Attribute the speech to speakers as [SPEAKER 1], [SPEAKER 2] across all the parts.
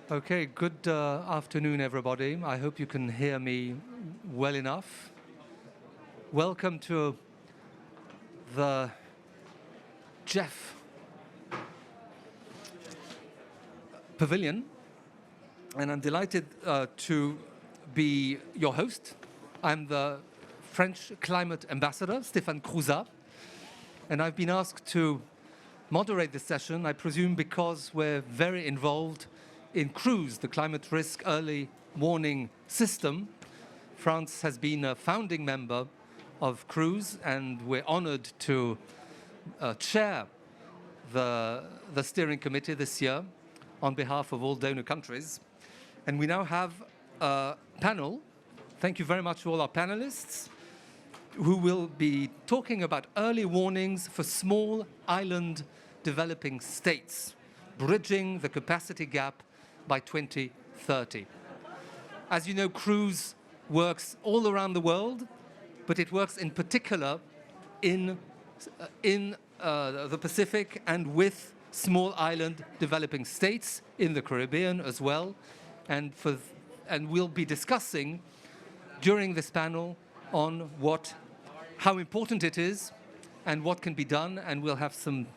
[SPEAKER 1] Okay, good afternoon, everybody. I hope you can hear me well enough. Welcome to the Jeff Pavilion, and I'm delighted to be your host. I'm the French climate ambassador, Stéphane Crouzat, and I've been asked to moderate this session, I presume because we're very involved in CRUISE, the Climate Risk Early Warning System. France has been a founding member of CRUISE, and we're honored to chair the steering committee this year on behalf of all donor countries. And we now have a panel. Thank you very much to all our panelists who will be talking about early warnings for small island developing states, bridging the capacity gap by 2030. As you know, CRUISE works all around the world, but it works in particular in the Pacific and with small island developing states in the Caribbean as well. And we'll be discussing during this panel on how important it is and what can be done, and we'll have some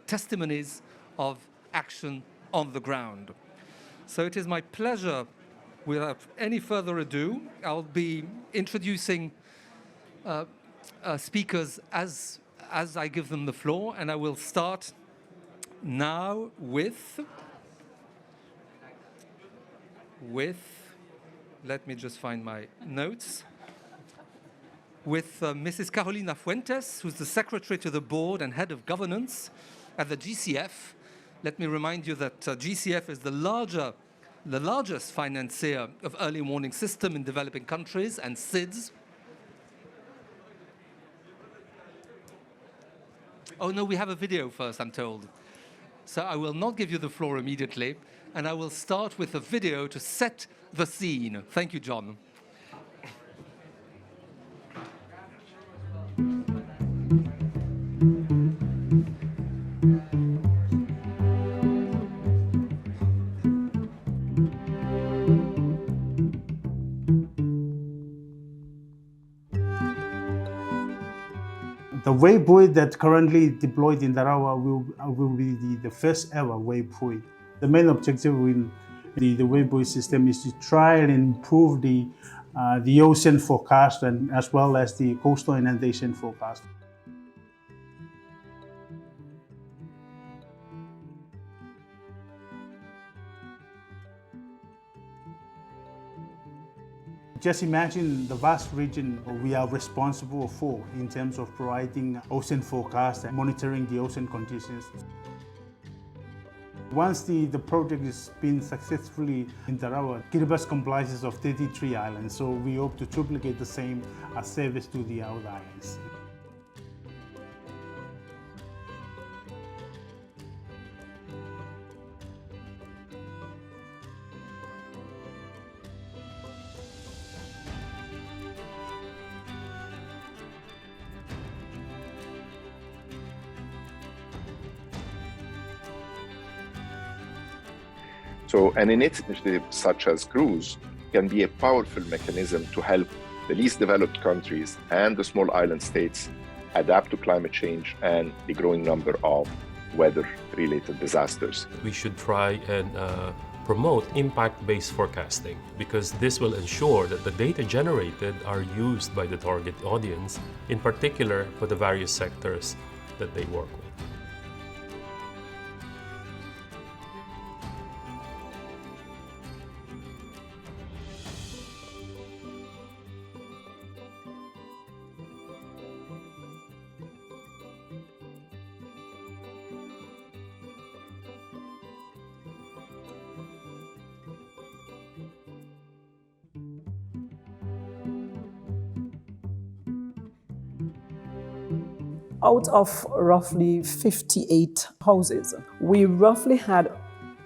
[SPEAKER 1] testimonies of action on the ground. So it is my pleasure, without any further ado, I'll be introducing speakers as I give them the floor, and I will start now with, let me just find my notes, with Mrs. Carolina Fuentes, who's the Secretary to the Board and Head of Governance at the GCF. Let me remind you that GCF is the largest financier of early warning system in developing countries, and SIDS. Oh no, we have a video first, I'm told. So I will not give you the floor immediately, and I will start with a video to set the scene. Thank you, John.
[SPEAKER 2] The wave buoy that currently deployed in Tarawa will be the first ever wave buoy. The main objective in the wave buoy system is to try and improve the ocean forecast and as well as the coastal inundation forecast. Just imagine the vast region we are responsible for in terms of providing ocean forecast and monitoring the ocean conditions. Once the project has been successfully in Tarawa, Kiribati comprises of 33 islands, so we hope to duplicate the same service to the other islands.
[SPEAKER 3] So an initiative such as CRUISE can be a powerful mechanism to help the least developed countries and the small island states adapt to climate change and the growing number of weather-related disasters.
[SPEAKER 4] We should try and promote impact-based forecasting, because this will ensure that the data generated are used by the target audience, in particular for the various sectors that they work with.
[SPEAKER 5] Out of roughly 58 houses, we roughly had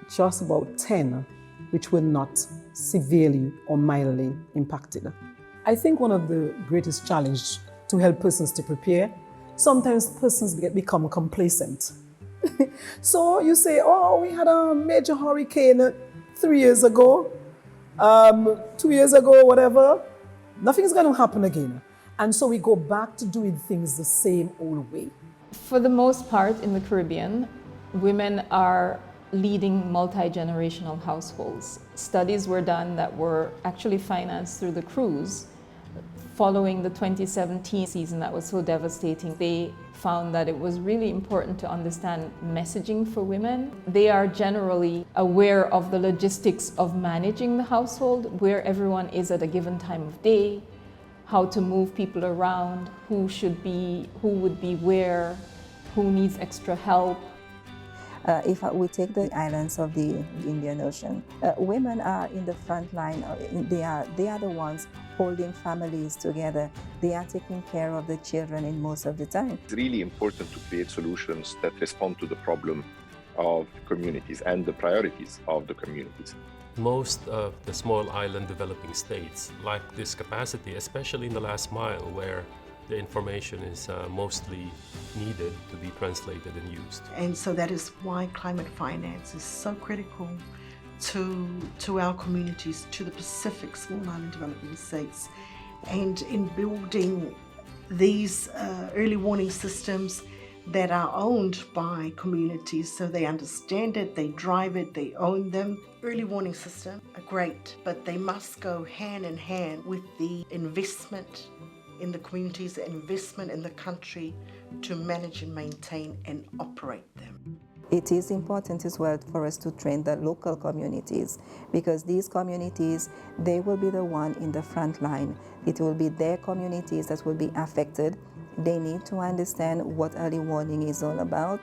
[SPEAKER 5] just about 10 which were not severely or mildly impacted. I think one of the greatest challenges to help persons to prepare, sometimes persons become complacent. So you say, oh, we had a major hurricane 3 years ago, 2 years ago, whatever, nothing's going to happen again. And so we go back to doing things the same old way.
[SPEAKER 6] For the most part in the Caribbean, women are leading multi-generational households. Studies were done that were actually financed through the cruise. Following the 2017 season that was so devastating, they found that it was really important to understand messaging for women. They are generally aware of the logistics of managing the household, where everyone is at a given time of day, how to move people around, who would be where, who needs extra help.
[SPEAKER 7] If we take the islands of the Indian Ocean, women are in the front line. They are the ones holding families together. They are taking care of the children in most of the time.
[SPEAKER 3] It's really important to create solutions that respond to the problem of communities and the priorities of the communities.
[SPEAKER 4] Most of the small island developing states lack this capacity, especially in the last mile where the information is mostly needed to be translated and used.
[SPEAKER 8] And so that is why climate finance is so critical to our communities, to the Pacific small island developing states. And in building these early warning systems that are owned by communities, so they understand it, they drive it, they own them. Early warning systems are great, but they must go hand in hand with the investment in the communities, the investment in the country to manage and maintain and operate them.
[SPEAKER 7] It is important as well for us to train the local communities, because these communities, they will be the one in the front line. It will be their communities that will be affected. They need to understand what early warning is all about.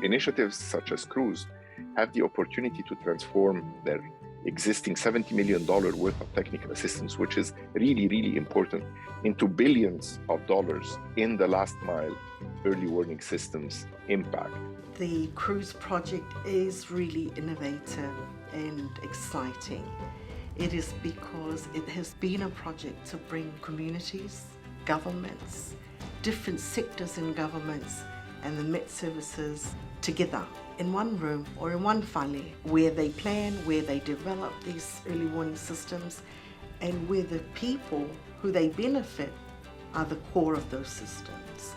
[SPEAKER 3] Initiatives such as Cruise have the opportunity to transform their existing $70 million worth of technical assistance, which is really, really important, into billions of dollars in the last mile early warning systems impact.
[SPEAKER 8] The Cruise project is really innovative and exciting. It is because it has been a project to bring communities, governments, different sectors in governments, and the Met services together in one room or in one fale, where they plan, where they develop these early warning systems, and where the people who they benefit are the core of those systems.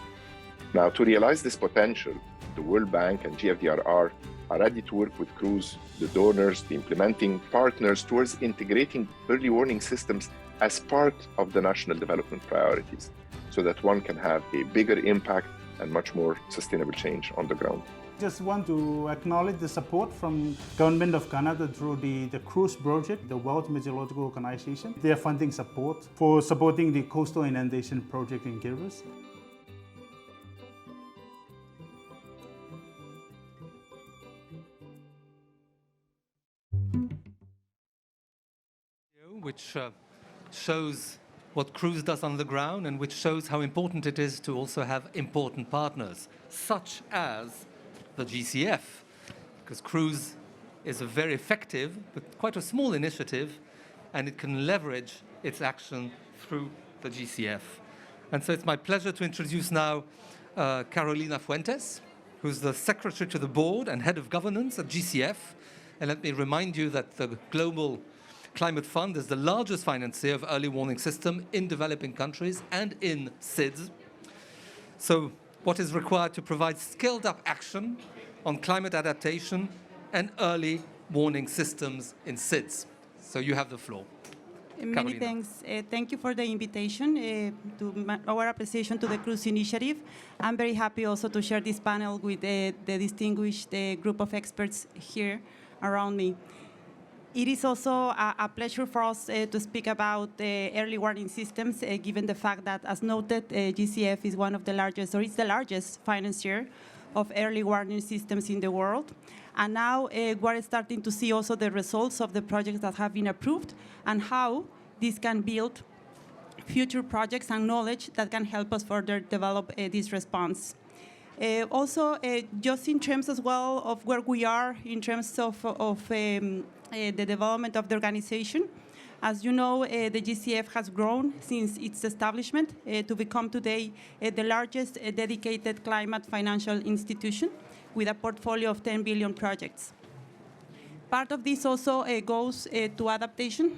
[SPEAKER 3] Now, to realize this potential, the World Bank and GFDRR are ready to work with Cruise, the donors, the implementing partners, towards integrating early warning systems as part of the national development priorities, so that one can have a bigger impact and much more sustainable change on the ground.
[SPEAKER 2] Just want to acknowledge the support from Government of Canada through the Cruise project, the World Meteorological Organization. They are funding support for supporting the coastal inundation project in Gilbert.
[SPEAKER 1] Which shows what Cruise does on the ground, and which shows how important it is to also have important partners, such as the GCF, because Cruise is a very effective, but quite a small initiative, and it can leverage its action through the GCF. And so it's my pleasure to introduce now Carolina Fuentes, who's the Secretary to the Board and Head of Governance at GCF. And let me remind you that the Global Climate Fund is the largest financier of early warning system in developing countries and in SIDS. So what is required to provide scaled up action on climate adaptation and early warning systems in SIDS? So you have the floor.
[SPEAKER 9] Many
[SPEAKER 1] Carolina.
[SPEAKER 9] thanks. Thank you for the invitation, our appreciation to the Cruise Initiative. I'm very happy also to share this panel with the distinguished group of experts here around me. It is also a pleasure for us to speak about early warning systems, given the fact that, as noted, GCF is one of the largest, or it's the largest financier of early warning systems in the world. And now we're starting to see also the results of the projects that have been approved and how this can build future projects and knowledge that can help us further develop this response. Also, just in terms as well of where we are in terms of the development of the organization. As you know, the GCF has grown since its establishment to become today the largest dedicated climate financial institution with a portfolio of 10 billion projects. Part of this also goes to adaptation,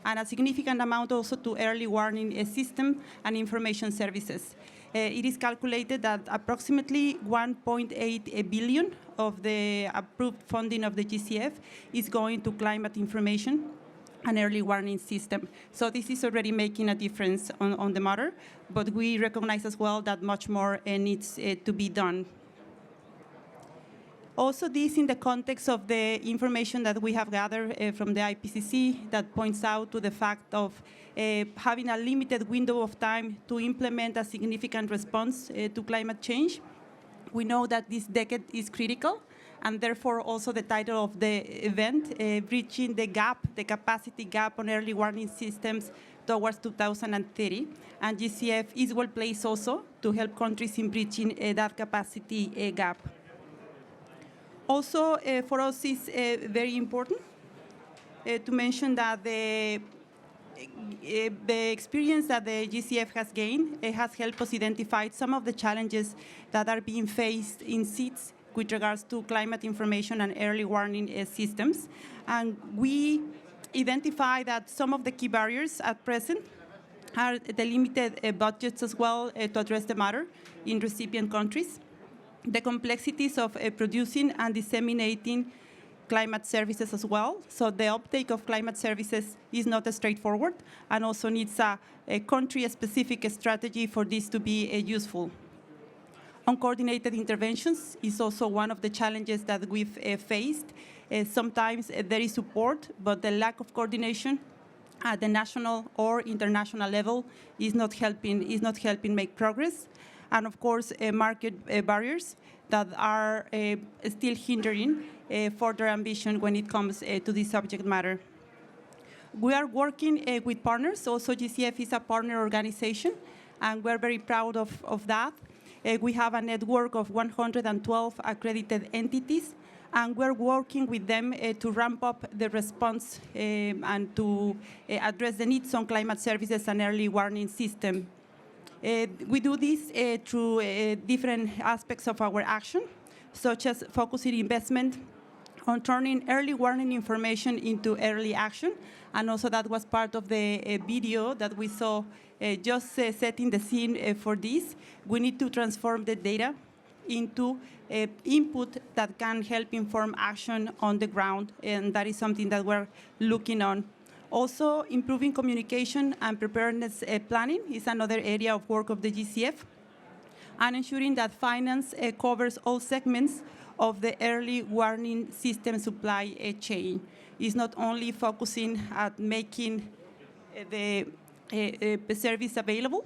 [SPEAKER 9] and a significant amount also to early warning system and information services. It is calculated that approximately 1.8 billion of the approved funding of the GCF is going to climate information and early warning system. So this is already making a difference on the matter, but we recognize as well that much more needs to be done. Also, this in the context of the information that we have gathered from the IPCC that points out to the fact of having a limited window of time to implement a significant response to climate change. We know that this decade is critical, and therefore also the title of the event, Bridging the Gap, the Capacity Gap on Early Warning Systems towards 2030. And GCF is well placed also to help countries in bridging that capacity gap. Also, for us, it's very important to mention that the experience that the GCF has gained has helped us identify some of the challenges that are being faced in SIDS with regards to climate information and early warning systems. And we identify that some of the key barriers at present are the limited budgets as well to address the matter in recipient countries, the complexities of producing and disseminating climate services as well. So the uptake of climate services is not straightforward and also needs a country-specific strategy for this to be useful. Uncoordinated interventions is also one of the challenges that we've faced. Sometimes there is support, but the lack of coordination at the national or international level is not helping make progress. And of course, market barriers that are still hindering further ambition when it comes to this subject matter. We are working with partners. Also, GCF is a partner organization, and we're very proud of that. We have a network of 112 accredited entities, and we're working with them to ramp up the response and to address the needs on climate services and early warning system. We do this through different aspects of our action, such as focusing investment on turning early warning information into early action. And also that was part of the video that we saw just setting the scene for this. We need to transform the data into input that can help inform action on the ground, and that is something that we're looking on. Also, improving communication and preparedness planning is another area of work of the GCF, and ensuring that finance covers all segments of the early warning system supply chain. It's not only focusing at making the service available,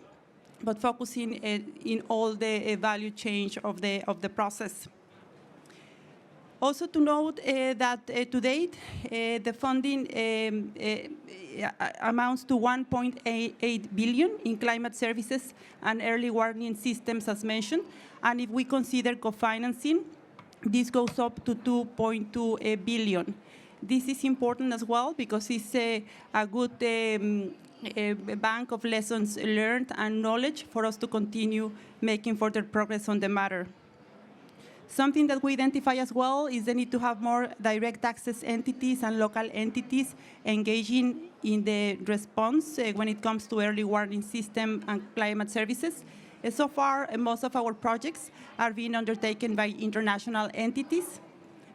[SPEAKER 9] but focusing in all the value chain of the process. Also to note that to date, the funding amounts to 1.8 billion in climate services and early warning systems, as mentioned. And if we consider co-financing, this goes up to 2.2 billion. This is important as well because it's a good a bank of lessons learned and knowledge for us to continue making further progress on the matter. Something that we identify as well is the need to have more direct access entities and local entities engaging in the response when it comes to early warning system and climate services. So far, most of our projects are being undertaken by international entities,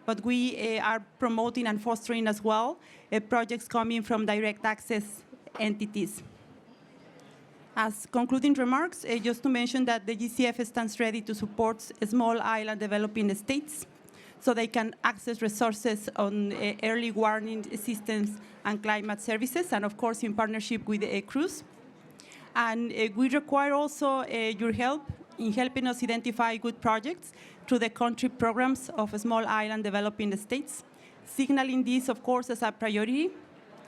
[SPEAKER 9] but we are promoting and fostering as well projects coming from direct access entities. As concluding remarks, just to mention that the GCF stands ready to support small island developing states so they can access resources on early warning systems and climate services, and of course in partnership with CRUZ. And we require also your help in helping us identify good projects through the country programs of small island developing states, signaling this, of course, as a priority,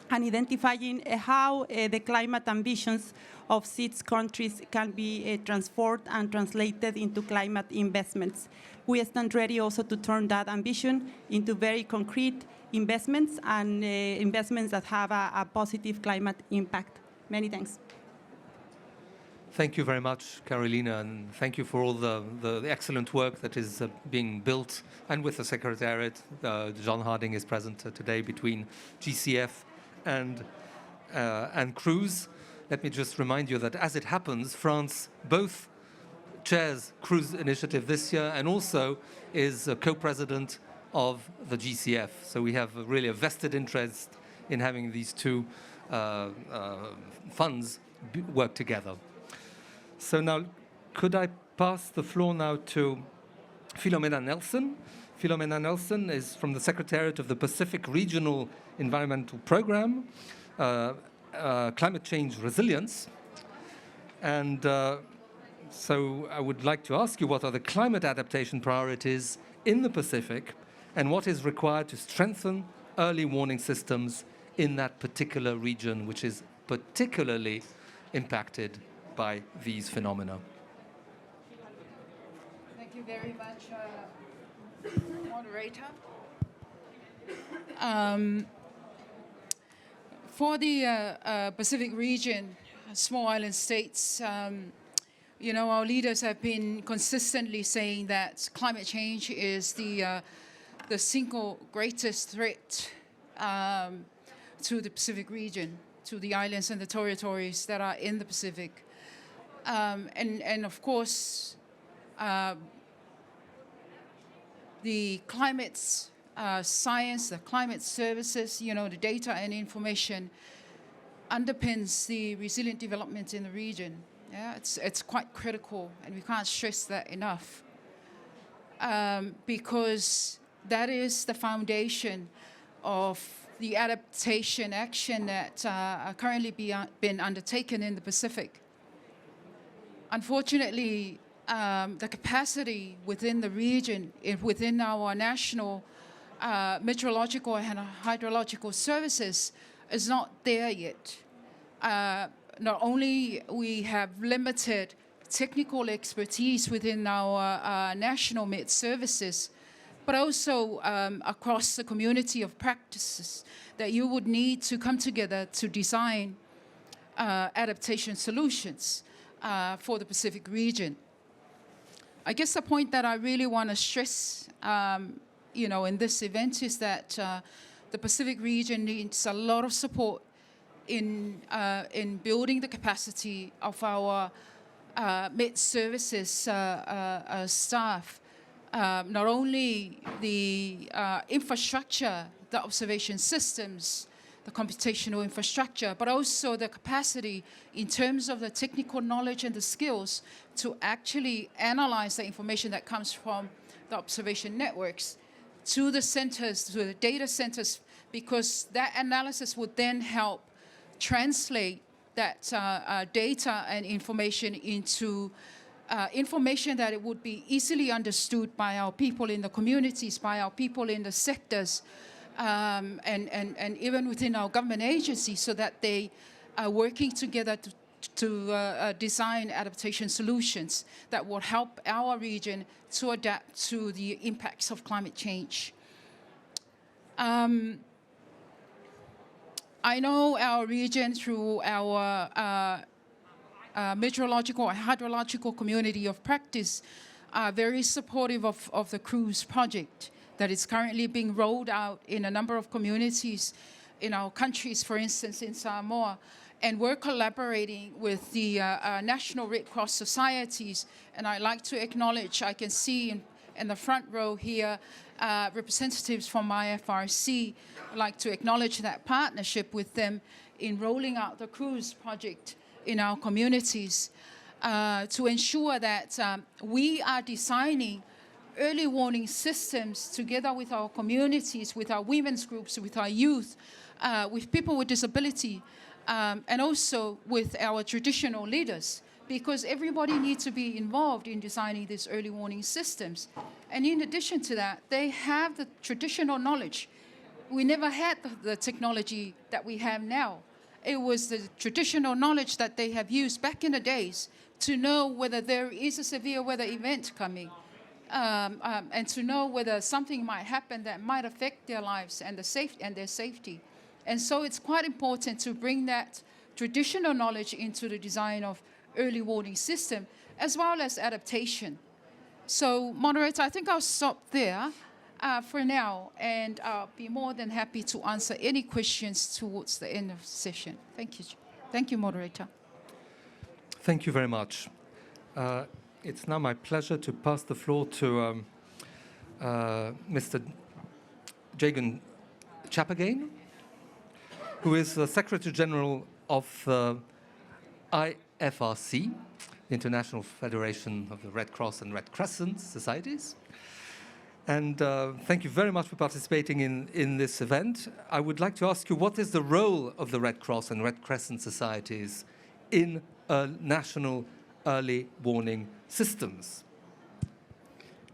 [SPEAKER 9] and identifying how the climate ambitions of SIDS countries can be transformed and translated into climate investments. We stand ready also to turn that ambition into very concrete investments and investments that have a positive climate impact. Many thanks.
[SPEAKER 1] Thank you very much, Carolina, and thank you for all the excellent work that is being built, and with the Secretariat. John Harding is present today between GCF and Cruise. Let me just remind you that, as it happens, France both chairs Cruise Initiative this year and also is a co-president of the GCF. So we have really a vested interest in having these two funds work together. So now, could I pass the floor now to Philomena Nelson? Philomena Nelson is from the Secretariat of the Pacific Regional Environmental Program, Climate Change Resilience. And so I would like to ask you, what are the climate adaptation priorities in the Pacific, and what is required to strengthen early warning systems in that particular region, which is particularly impacted by these phenomena?
[SPEAKER 10] Thank you very much, moderator. For the Pacific region, small island states, you know, our leaders have been consistently saying that climate change is the single greatest threat to the Pacific region, to the islands and the territories that are in the Pacific. And of course, the climate science, the climate services, you know, the data and information underpins the resilient development in the region. Yeah, it's quite critical, and we can't stress that enough, because that is the foundation of the adaptation action that are currently being undertaken in the Pacific. Unfortunately, the capacity within the region, within our national meteorological and hydrological services, is not there yet. Not only we have limited technical expertise within our national met services, but also across the community of practices that you would need to come together to design adaptation solutions for the Pacific region. I guess the point that I really want to stress, you know, in this event is that the Pacific region needs a lot of support in building the capacity of our med services staff. Not only the infrastructure, the observation systems, the computational infrastructure, but also the capacity in terms of the technical knowledge and the skills to actually analyze the information that comes from the observation networks to the centers, to the data centers, because that analysis would then help translate that data and information into information that it would be easily understood by our people in the communities, by our people in the sectors, and even within our government agencies, so that they are working together to design adaptation solutions that will help our region to adapt to the impacts of climate change. I know our region, through our meteorological and hydrological community of practice, are very supportive of the Cruise project that is currently being rolled out in a number of communities in our countries, for instance, in Samoa. And we're collaborating with the National Red Cross Societies. And I'd like to acknowledge, I can see in the front row here, representatives from IFRC. I'd like to acknowledge that partnership with them in rolling out the Cruise project in our communities to ensure that we are designing early warning systems together with our communities, with our women's groups, with our youth, with people with disability, and also with our traditional leaders, because everybody needs to be involved in designing these early warning systems. And in addition to that, they have the traditional knowledge we never had the technology that we have now. It was the traditional knowledge that they have used back in the days to know whether there is a severe weather event coming, and to know whether something might happen that might affect their lives and their safety. And so it's quite important to bring that traditional knowledge into the design of early warning system, as well as adaptation. So, moderator, I think I'll stop there for now, and I'll be more than happy to answer any questions towards the end of the session. Thank you. Thank you, moderator.
[SPEAKER 1] Thank you very much. It's now my pleasure to pass the floor to Mr. Jagan Chapagain, who is the Secretary General of IFRC, the International Federation of the Red Cross and Red Crescent Societies. And thank you very much for participating in this event. I would like to ask you, what is the role of the Red Cross and Red Crescent Societies in national early warning systems?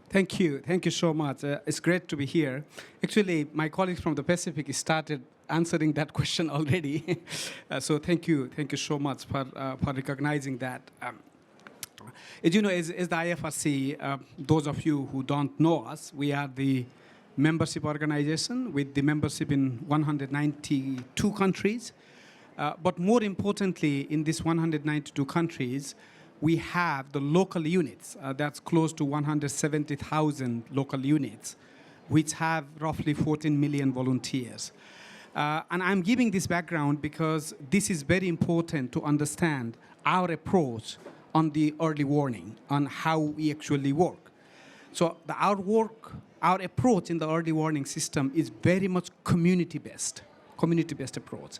[SPEAKER 11] Thank you so much. It's great to be here. Actually, my colleagues from the Pacific started answering that question already. So thank you so much for recognizing that. As you know, as the IFRC, those of you who don't know us, we are the membership organization with the membership in 192 countries. But more importantly, in these 192 countries, we have the local units. That's close to 170,000 local units, which have roughly 14 million volunteers. And I'm giving this background because this is very important to understand our approach on the early warning, on how we actually work. So our approach in the early warning system is very much community-based approach.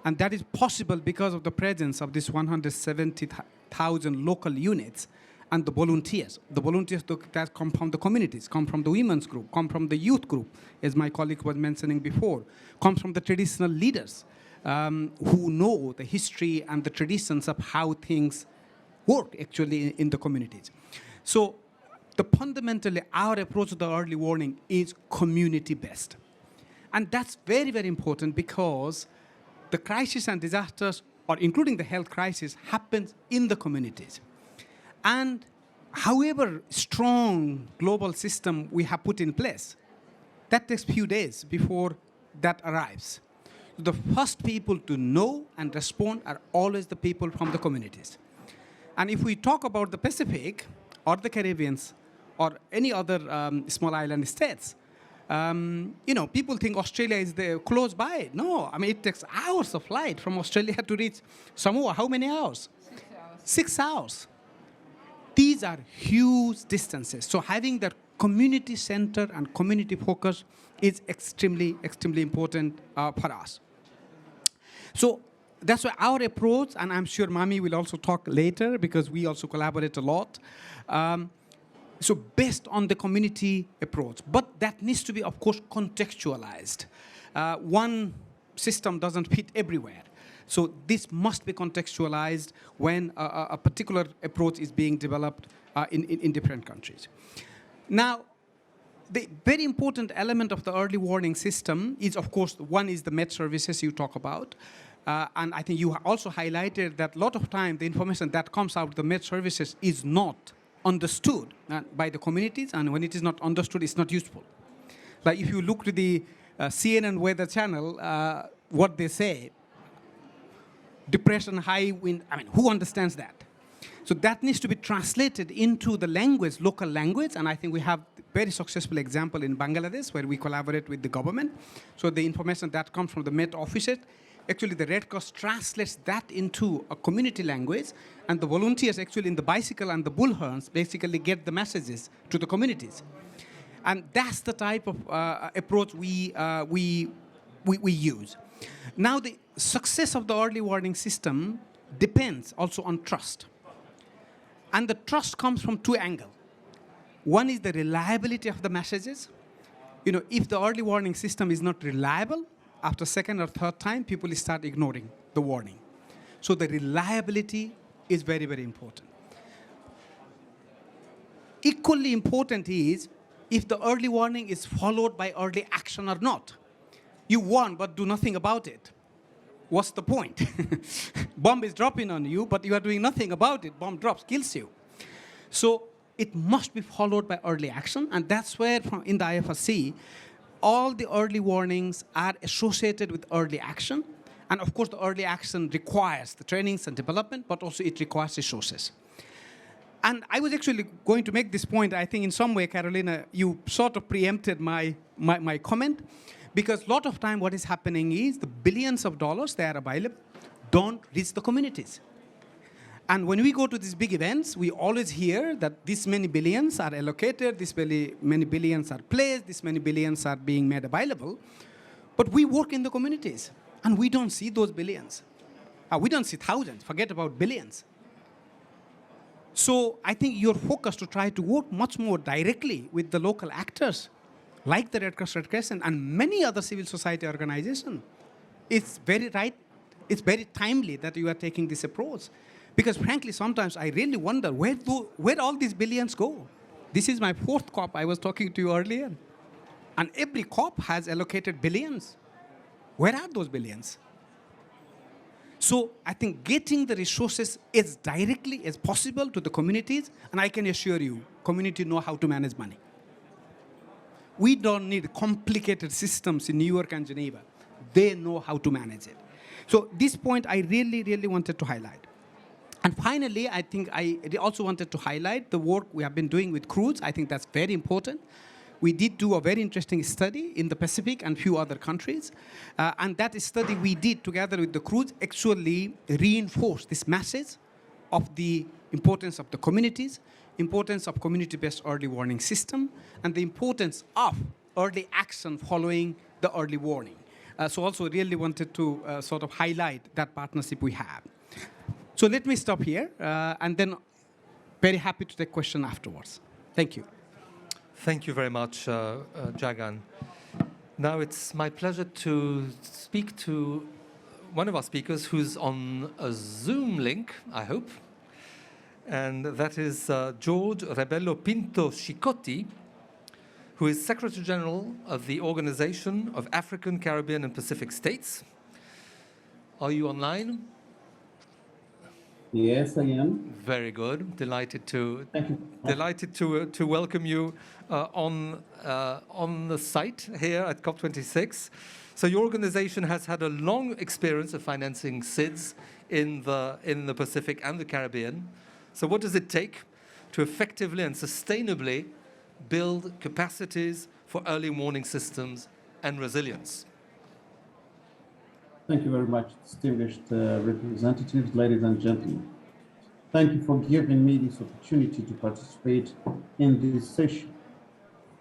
[SPEAKER 11] And that is possible because of the presence of this 170,000 local units and the volunteers. The volunteers that come from the communities, come from the women's group, come from the youth group, as my colleague was mentioning before, come from the traditional leaders who know the history and the traditions of how things work actually in the communities. So fundamentally, our approach to the early warning is community-based. And that's very, very important because the crisis and disasters, or including the health crisis, happens in the communities. And however strong global system we have put in place, that takes few days before that arrives. The first people to know and respond are always the people from the communities. And if we talk about the Pacific or the Caribbean or any other small island states, people think Australia is close by. No, I mean, it takes hours of flight from Australia to reach Samoa. How many hours?
[SPEAKER 10] 6 hours.
[SPEAKER 11] 6 hours. These are huge distances. So having that community center and community focus is extremely, extremely important for us. So that's why our approach, and I'm sure Mami will also talk later because we also collaborate a lot. So based on the community approach, but that needs to be, of course, contextualized. One system doesn't fit everywhere. So this must be contextualized when a particular approach is being developed in different countries. Now, the very important element of the early warning system is, of course, one is the med services you talk about. And I think you also highlighted that a lot of time the information that comes out of the med services is not understood by the communities, and when it is not understood, it's not useful. Like if you look to the CNN Weather Channel, what they say, depression, high wind, I mean, who understands that? So that needs to be translated into the language, local language, and I think we have a very successful example in Bangladesh where we collaborate with the government. So the information that comes from the Met offices, actually the Red Cross translates that into a community language, and the volunteers actually in the bicycle and the bullhorns basically get the messages to the communities. And that's the type of approach we use. Now the success of the early warning system depends also on trust. And the trust comes from two angles. One is the reliability of the messages. If the early warning system is not reliable, after second or third time, people start ignoring the warning. So the reliability is very, very important. Equally important is if the early warning is followed by early action or not. You warn, but do nothing about it. What's the point? Bomb is dropping on you, but you are doing nothing about it. Bomb drops, kills you. So it must be followed by early action, and that's where, in the IFRC, all the early warnings are associated with early action. And of course, the early action requires the trainings and development, but also it requires resources. And I was actually going to make this point. I think in some way, Carolina, you sort of preempted my comment, because a lot of time what is happening is the billions of dollars that are available don't reach the communities. And when we go to these big events, we always hear that this many billions are allocated, this many billions are placed, this many billions are being made available. But we work in the communities, and we don't see those billions. We don't see thousands, forget about billions. So I think your focus to try to work much more directly with the local actors, like the Red Cross, Red Crescent, and many other civil society organizations, it's very right, it's very timely that you are taking this approach. Because frankly, sometimes I really wonder, where all these billions go? This is my 4th COP I was talking to you earlier. And every COP has allocated billions. Where are those billions? So I think getting the resources as directly as possible to the communities, and I can assure you, communities know how to manage money. We don't need complicated systems in New York and Geneva. They know how to manage it. So this point I really, really wanted to highlight. And finally, I think I also wanted to highlight the work we have been doing with crews. I think that's very important. We did do a very interesting study in the Pacific and few other countries. And that study we did together with the crews actually reinforced this message of the importance of the communities, importance of community-based early warning system, and the importance of early action following the early warning. So also really wanted to sort of highlight that partnership we have. So let me stop here, and then very happy to take questions afterwards. Thank you.
[SPEAKER 1] Thank you very much, Jagan. Now it's my pleasure to speak to one of our speakers who's on a Zoom link, I hope. And that is George Rebelo Pinto Chicotti, who is Secretary General of the Organization of African, Caribbean, and Pacific States. Are you online?
[SPEAKER 12] Yes, I am.
[SPEAKER 1] Very good. Delighted to welcome you on the site here at COP26. So your organization has had a long experience of financing SIDS in the Pacific and the Caribbean. So what does it take to effectively and sustainably build capacities for early warning systems and resilience?
[SPEAKER 12] Thank you very much, distinguished representatives, ladies and gentlemen. Thank you for giving me this opportunity to participate in this session.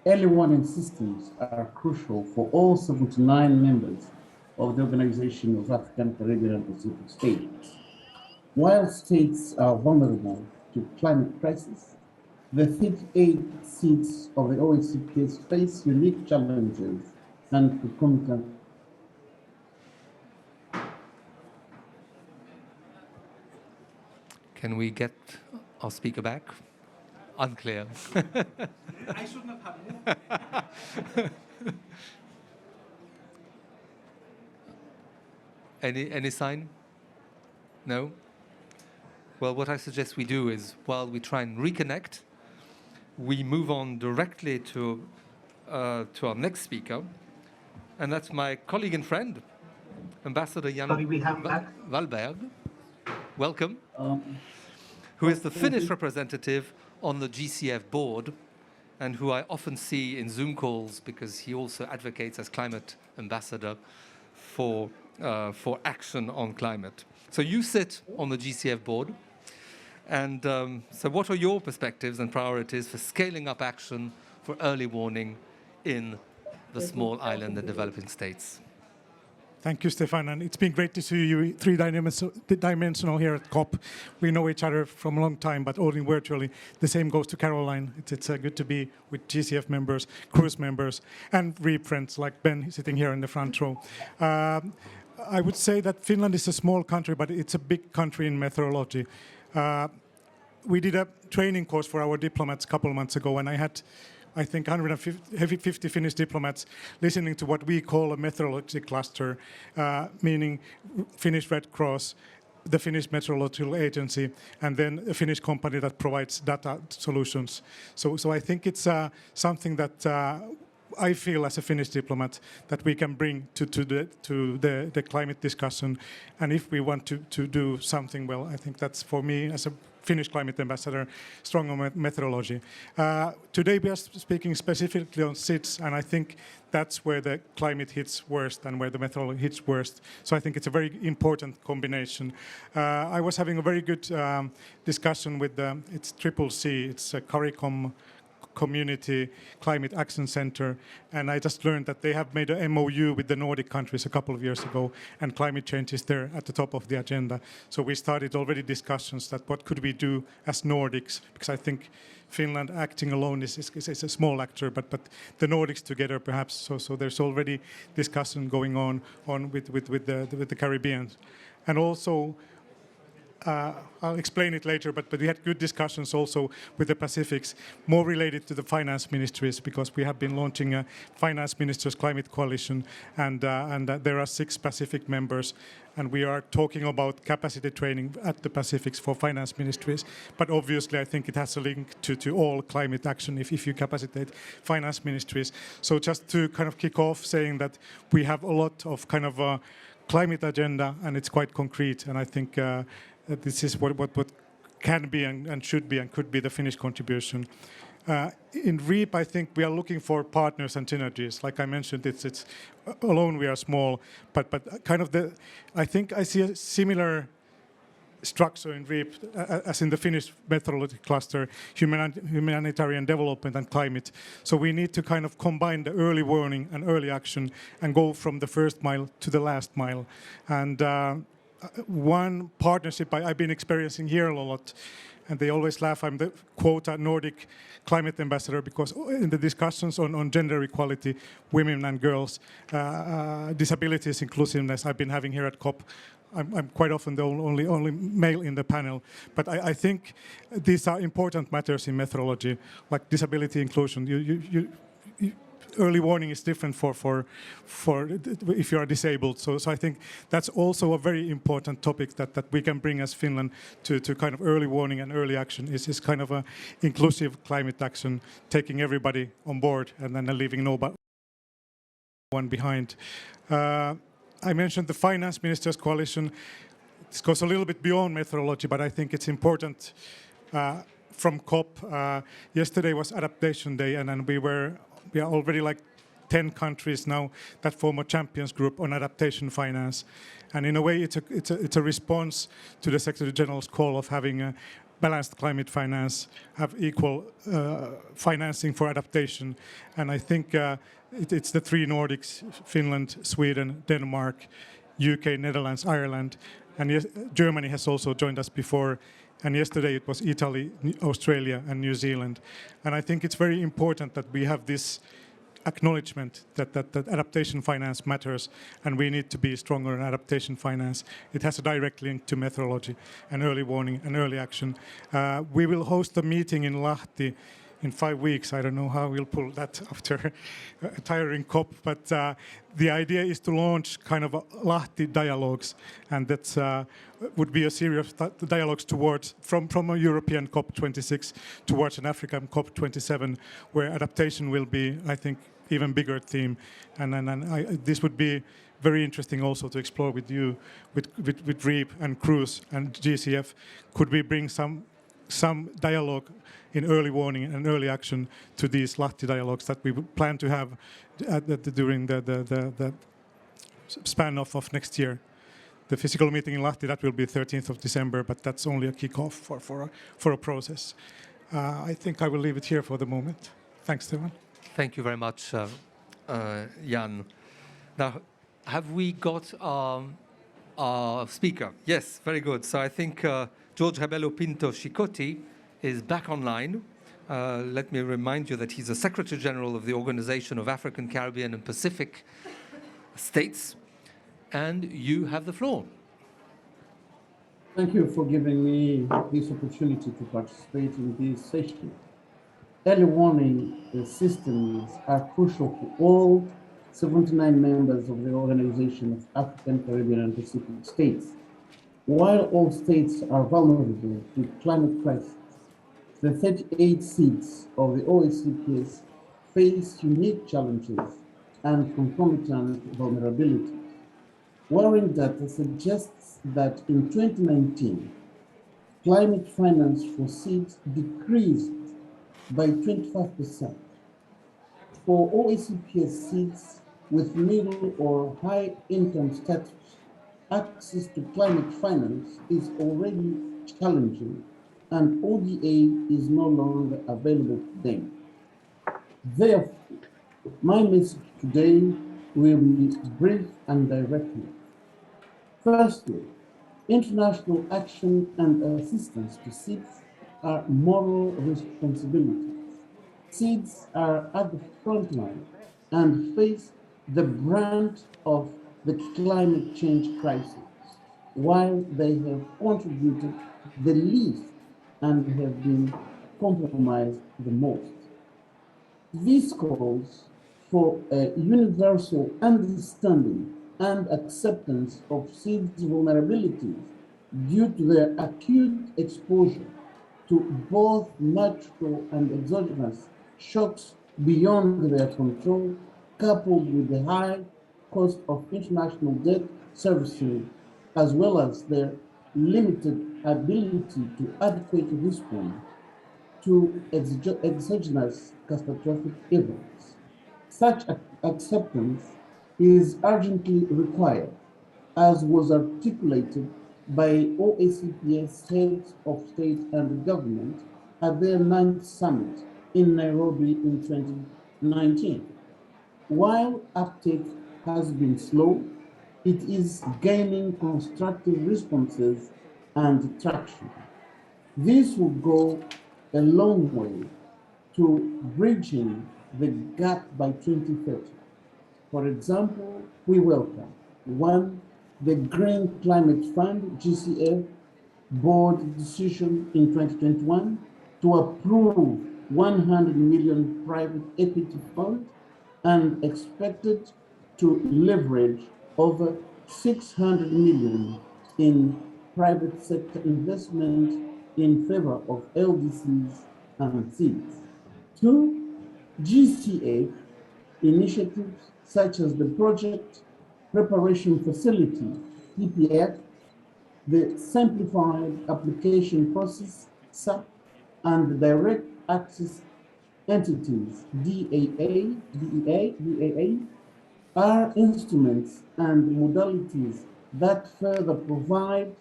[SPEAKER 12] Early warning systems are crucial for all 79 members of the Organization of African, Caribbean, and Pacific States. While states are vulnerable to climate crisis, the 38 seats of the OECD face unique challenges and concomitant.
[SPEAKER 1] Can we get our speaker back? Unclear.
[SPEAKER 11] I should not have moved.
[SPEAKER 1] Any sign? No? Well, what I suggest we do is, while we try and reconnect, we move on directly to our next speaker, and that's my colleague and friend, Ambassador Jan Valberg. Welcome. Who is the Finnish representative on the GCF board, and who I often see in Zoom calls because he also advocates as climate ambassador for action on climate. So you sit on the GCF board, and so what are your perspectives and priorities for scaling up action for early warning in the small island and developing states?
[SPEAKER 13] Thank you, Stefan, and it's been great to see you three-dimensional here at COP. We know each other from a long time, but only virtually. The same goes to Caroline. It's good to be with GCF members, cruise members, and REAP friends like Ben sitting here in the front row. I would say that Finland is a small country, but it's a big country in meteorology. We did a training course for our diplomats a couple of months ago, and I had I think, 150 Finnish diplomats listening to what we call a meteorology cluster, meaning Finnish Red Cross, the Finnish Meteorological Agency, and then a Finnish company that provides data solutions. So I think it's something that I feel as a Finnish diplomat that we can bring to the climate discussion. And if we want to do something well, I think that's, for me as a Finnish climate ambassador, strong on methodology. Today we are speaking specifically on SIDS, and I think that's where the climate hits worst and where the methodology hits worst. So I think it's a very important combination. I was having a very good discussion with it's CCC, it's a CARICOM Community Climate Action Center, and I just learned that they have made an MOU with the Nordic countries a couple of years ago, and climate change is there at the top of the agenda. So we started already discussions that what could we do as Nordics, because I think Finland acting alone is a small actor, but the Nordics together perhaps. So there's already discussion going on with the Caribbean, and also. I'll explain it later, but we had good discussions also with the Pacifics, more related to the finance ministries, because we have been launching a finance ministers climate coalition, and there are 6 Pacific members, and we are talking about capacity training at the Pacifics for finance ministries. But obviously, I think it has a link to all climate action if you capacitate finance ministries. So just to kind of kick off, saying that we have a lot of kind of a climate agenda, and it's quite concrete, and I think. This is what can be and should be and could be the Finnish contribution. In REAP, I think we are looking for partners and synergies. Like I mentioned, it's alone we are small, but kind of I think I see a similar structure in REAP as in the Finnish methodology cluster, humanitarian development and climate. So we need to kind of combine the early warning and early action and go from the first mile to the last mile. And one partnership I've been experiencing here a lot, and they always laugh, I'm the quota Nordic climate ambassador, because in the discussions on gender equality, women and girls, disabilities inclusiveness I've been having here at COP, I'm quite often the only male in the panel. But I think these are important matters in methodology, like disability inclusion. Early warning is different for if you are disabled. So I think that's also a very important topic that we can bring as Finland to kind of early warning and early action. Is kind of a inclusive climate action, taking everybody on board and then leaving no one behind. I mentioned the Finance Ministers Coalition. This goes a little bit beyond methodology, but I think it's important from COP. Yesterday was Adaptation Day, and then we are already like 10 countries now that form a champions group on adaptation finance. And in a way, it's a response to the Secretary General's call of having a balanced climate finance, have equal financing for adaptation. And I think it's the 3 Nordics, Finland, Sweden, Denmark, UK, Netherlands, Ireland, and Germany has also joined us before. And yesterday it was Italy, Australia, and New Zealand. And I think it's very important that we have this acknowledgement that adaptation finance matters, and we need to be stronger in adaptation finance. It has a direct link to methodology and early warning and early action. We will host a meeting in Lahti in 5 weeks. I don't know how we'll pull that after a tiring COP, but the idea is to launch kind of a Lahti dialogues, and that would be a series of dialogues towards from a European COP26 towards an African COP27, where adaptation will be, I think, even bigger theme. And this would be very interesting also to explore with you, with REAP and Cruz and GCF. Could we bring some dialogue in early warning and early action to these Lahti dialogues that we plan to have during the span of next year? The physical meeting in Lahti, that will be 13th of December, but that's only a kickoff for a process. I think I will leave it here for the moment. Thanks, Stefan.
[SPEAKER 1] Thank you very much, Jan. Now, have we got our speaker? Yes, very good. So I think George Rebelo Pinto Chicote is back online. Let me remind you that he's the Secretary General of the Organization of African, Caribbean, and Pacific States. And you have the floor.
[SPEAKER 12] Thank you for giving me this opportunity to participate in this session. early warning systems are crucial for all 79 members of the Organization of African, Caribbean, and Pacific States. While all states are vulnerable to climate crisis, the 38 SIDS of the OACPS face unique challenges and concomitant vulnerabilities. Worrying data suggests that in 2019, climate finance for SIDS decreased by 25%. For OACPS SIDS with middle or high income status, access to climate finance is already challenging and ODA is no longer available to them. Therefore, my message today will be brief and direct. Firstly, international action and assistance to SIDS are moral responsibilities. SIDS are at the front line and face the brunt of the climate change crisis, while they have contributed the least and have been compromised the most. This calls for a universal understanding and acceptance of SIDS vulnerabilities due to their acute exposure to both natural and exogenous shocks beyond their control, coupled with the high cost of international debt servicing, as well as their limited ability to adequately respond to exogenous catastrophic events. Such acceptance is urgently required, as was articulated by OACPS heads of state and government at their 9th summit in Nairobi in 2019. While uptake has been slow, it is gaining constructive responses and traction. This will go a long way to bridging the gap by 2030. For example, we welcome one, the Green Climate Fund, GCF, board decision in 2021 to approve 100 million private equity fund and expected to leverage over 600 million in private sector investment in favor of LDCs and SIDS. Two, GCF initiatives such as the Project Preparation Facility, PPF, the Simplified Application Process, SAP, and the Direct Access Entities, DAA, are instruments and modalities that further provide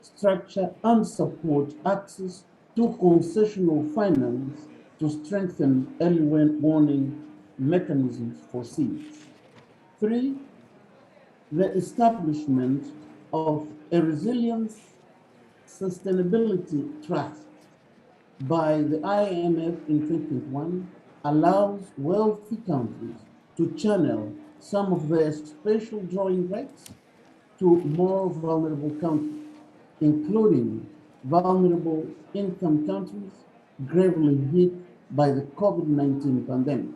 [SPEAKER 12] structure and support access to concessional finance to strengthen early warning mechanisms for SIDS. Three, the establishment of a resilience sustainability trust by the IMF in 2021 allows wealthy countries to channel some of their special drawing rights to more vulnerable countries, including vulnerable income countries gravely hit by the COVID-19 pandemic.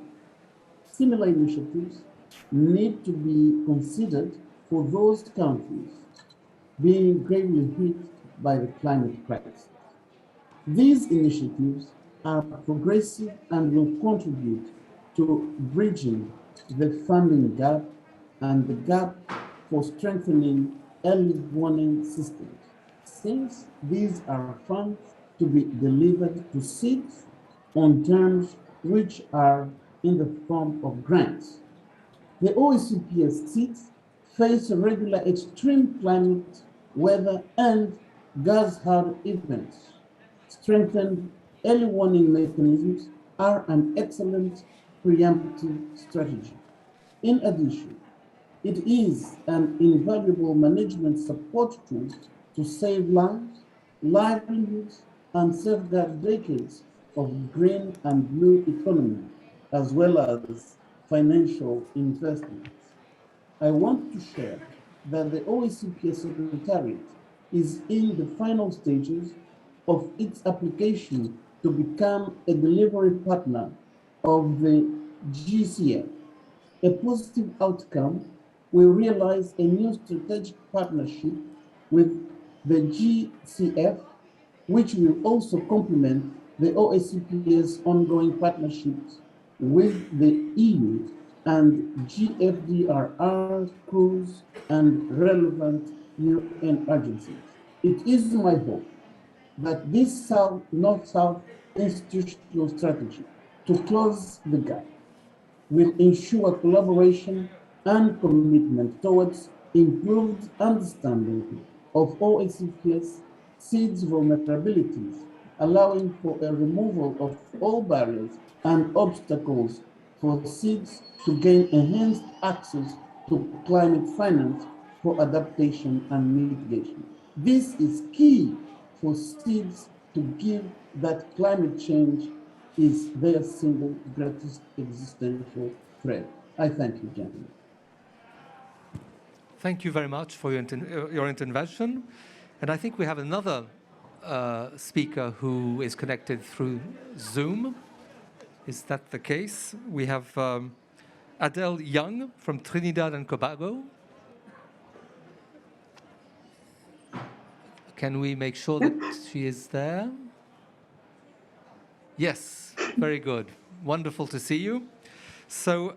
[SPEAKER 12] Similar initiatives need to be considered for those countries being gravely hit by the climate crisis. These initiatives are progressive and will contribute to bridging the funding gap and the gap for strengthening early warning systems, since these are funds to be delivered to SIDS on terms which are in the form of grants. The OACPS SIDS face regular extreme climate, weather, and gas hard events. Strengthened early warning mechanisms are an excellent preemptive strategy. In addition, it is an invaluable management support tool to save lives, livelihoods, and safeguard decades of green and blue economy, as well as financial investments. I want to share that the OACPS Secretariat is in the final stages of its application to become a delivery partner of the GCF. A positive outcome will realize a new strategic partnership with the GCF, which will also complement the OACP's ongoing partnerships with the EU and GFDRR, CRUISE, and relevant UN agencies. It is my hope that this North-South institutional strategy to close the gap will ensure collaboration and commitment towards improved understanding of OACP's SIDS vulnerabilities, allowing for a removal of all barriers and obstacles for SIDS to gain enhanced access to climate finance for adaptation and mitigation. This is key for SIDS to give that climate change is their single greatest existential threat. I thank you, gentlemen.
[SPEAKER 1] Thank you very much for your intervention. And I think we have another speaker who is connected through Zoom. Is that the case? We have Adele Young from Trinidad and Tobago. Can we make sure that she is there? Yes, very good. Wonderful to see you. So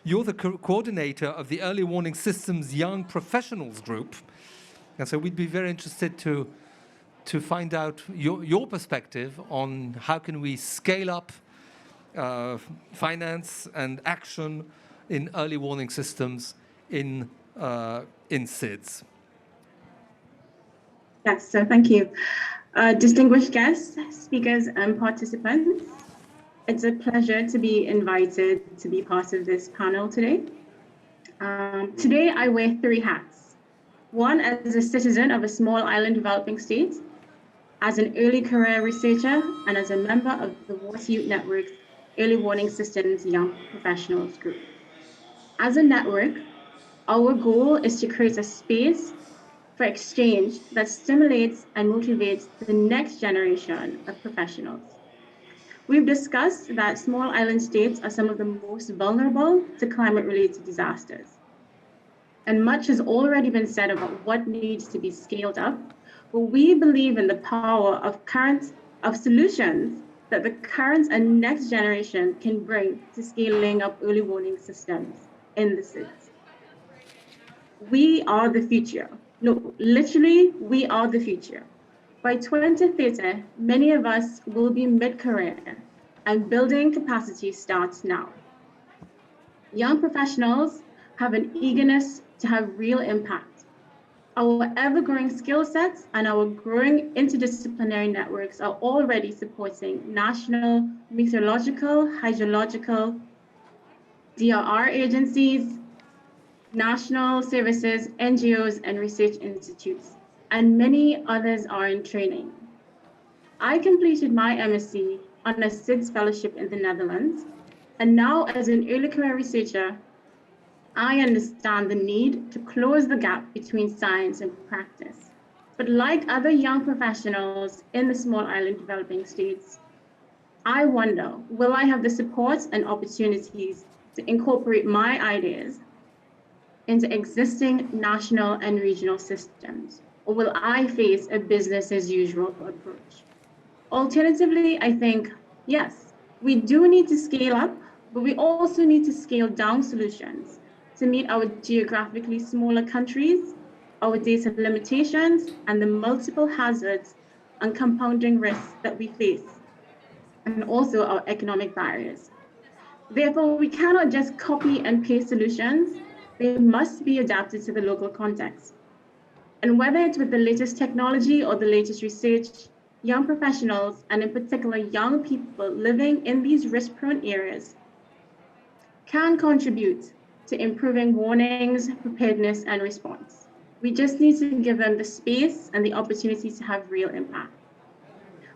[SPEAKER 1] you're the coordinator of the Early Warning Systems Young Professionals Group. And so we'd be very interested to find out your perspective on how can we scale up finance and action in early warning systems in SIDS.
[SPEAKER 14] Yes, so thank you. Distinguished guests, speakers, and participants, it's a pleasure to be invited to be part of this panel today. Today, I wear 3 hats. One, as a citizen of a small island developing state, as an early career researcher, and as a member of the Water Youth Network's Early Warning Systems Young Professionals Group. As a network, our goal is to create a space for exchange that stimulates and motivates the next generation of professionals. We've discussed that small island states are some of the most vulnerable to climate-related disasters. And much has already been said about what needs to be scaled up, but we believe in the power of solutions that the current and next generation can bring to scaling up early warning systems in the SIDS. We are the future. No, literally, we are the future. By 2030, many of us will be mid-career, and building capacity starts now. Young professionals have an eagerness to have real impact. Our ever-growing skill sets and our growing interdisciplinary networks are already supporting national meteorological, hydrological, DRR agencies, national services, NGOs, and research institutes, and many others are in training. I completed my MSc on a SIDS fellowship in the Netherlands, and now as an early career researcher, I understand the need to close the gap between science and practice. But like other young professionals in the small island developing states, I wonder, will I have the support and opportunities to incorporate my ideas into existing national and regional systems? Or will I face a business as usual approach? Alternatively, I think, yes, we do need to scale up, but we also need to scale down solutions to meet our geographically smaller countries, our data limitations, and the multiple hazards and compounding risks that we face, and also our economic barriers. Therefore, we cannot just copy and paste solutions. They must be adapted to the local context. And whether it's with the latest technology or the latest research, young professionals, and in particular young people living in these risk-prone areas, can contribute to improving warnings, preparedness, and response. We just need to give them the space and the opportunity to have real impact.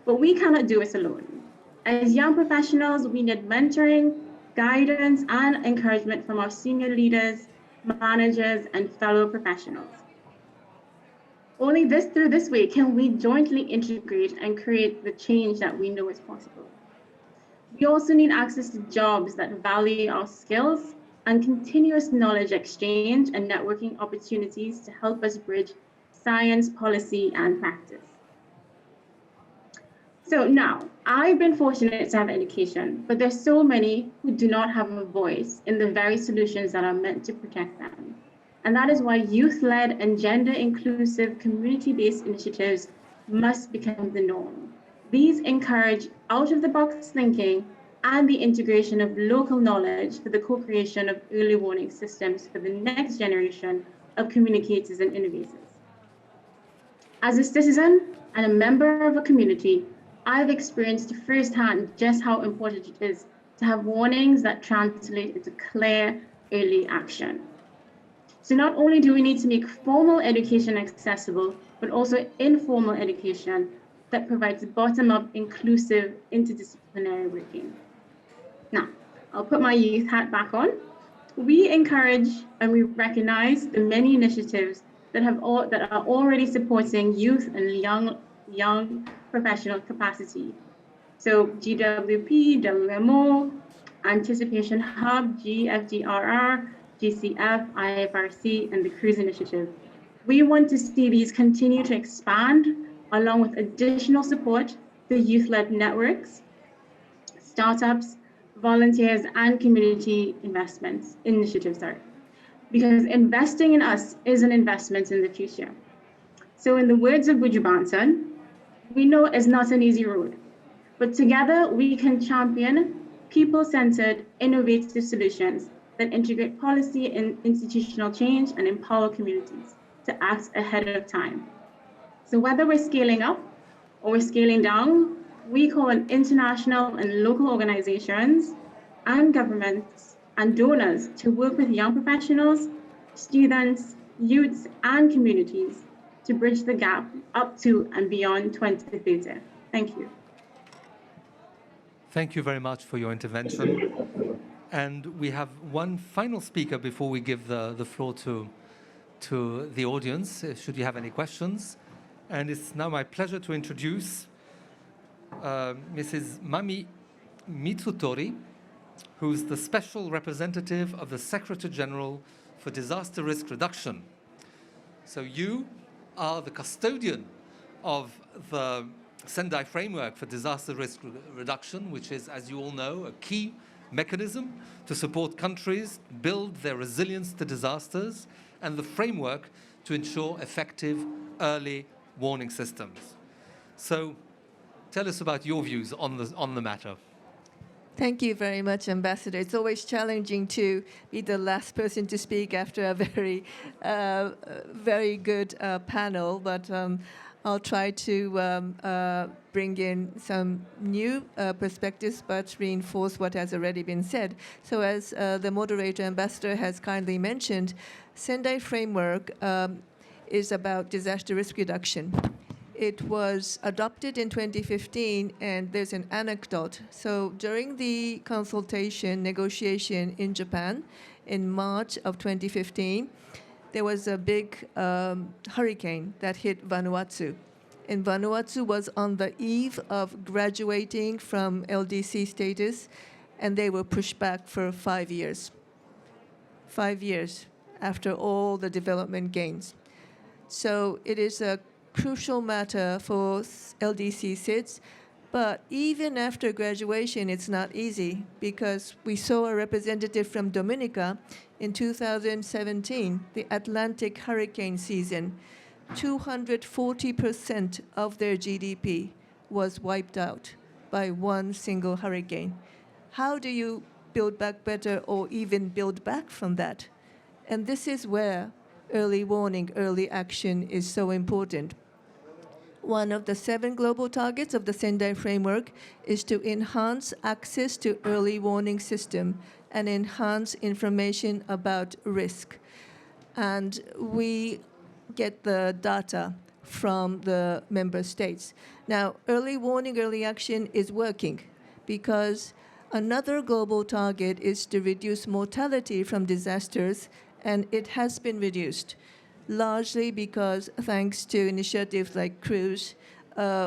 [SPEAKER 14] But we cannot do it alone. As young professionals, we need mentoring, guidance, and encouragement from our senior leaders, managers, and fellow professionals. Only through this way can we jointly integrate and create the change that we know is possible. We also need access to jobs that value our skills and continuous knowledge exchange and networking opportunities to help us bridge science, policy, and practice. So now, I've been fortunate to have education, but there's so many who do not have a voice in the very solutions that are meant to protect them. And that is why youth-led and gender-inclusive community-based initiatives must become the norm. These encourage out-of-the-box thinking and the integration of local knowledge for the co-creation of early warning systems for the next generation of communicators and innovators. As a citizen and a member of a community, I've experienced firsthand just how important it is to have warnings that translate into clear early action. So not only do we need to make formal education accessible, but also informal education that provides bottom-up, inclusive, interdisciplinary working. Now, I'll put my youth hat back on. We encourage and we recognize the many initiatives that are already supporting youth and young professional capacity. So GWP, WMO, Anticipation Hub, GFGRR, GCF, IFRC, and the Cruise Initiative. We want to see these continue to expand along with additional support for youth-led networks, startups, volunteers, and community initiatives, because investing in us is an investment in the future. So in the words of Buju Banton, we know it's not an easy road, but together we can champion people-centered, innovative solutions that integrate policy and institutional change and empower communities to act ahead of time. So whether we're scaling up or we're scaling down, we call on international and local organizations and governments and donors to work with young professionals, students, youths, and communities to bridge the gap up to and beyond 2030. Thank you.
[SPEAKER 1] Thank you very much for your intervention. And we have one final speaker before we give the floor to the audience, should you have any questions. And it's now my pleasure to introduce Mrs. Mami Mitsutori, who's the Special Representative of the Secretary General for Disaster Risk Reduction. So you are the custodian of the Sendai Framework for Disaster Risk Reduction, which is, as you all know, a key mechanism to support countries build their resilience to disasters and the framework to ensure effective early warning systems. So tell us about your views on the matter.
[SPEAKER 15] Thank you very much, Ambassador. It's always challenging to be the last person to speak after a very good panel, but I'll try to bring in some new perspectives, but reinforce what has already been said. So as the moderator, Ambassador, has kindly mentioned, Sendai Framework is about disaster risk reduction. It was adopted in 2015, and there's an anecdote. So during the consultation, negotiation in Japan in March of 2015, there was a big hurricane that hit Vanuatu. And Vanuatu was on the eve of graduating from LDC status, and they were pushed back for 5 years. 5 years after all the development gains. So it is a crucial matter for LDC SIDS, but even after graduation, it's not easy, because we saw a representative from Dominica in 2017, the Atlantic hurricane season. 240% of their GDP was wiped out by one single hurricane. How do you build back better or even build back from that? And this is where early warning, early action is so important. One of the 7 global targets of the Sendai Framework is to enhance access to early warning system and enhance information about risk. And we get the data from the member states. Now, early warning, early action is working, because another global target is to reduce mortality from disasters, and it has been reduced. largely because thanks to initiatives like CRUISE,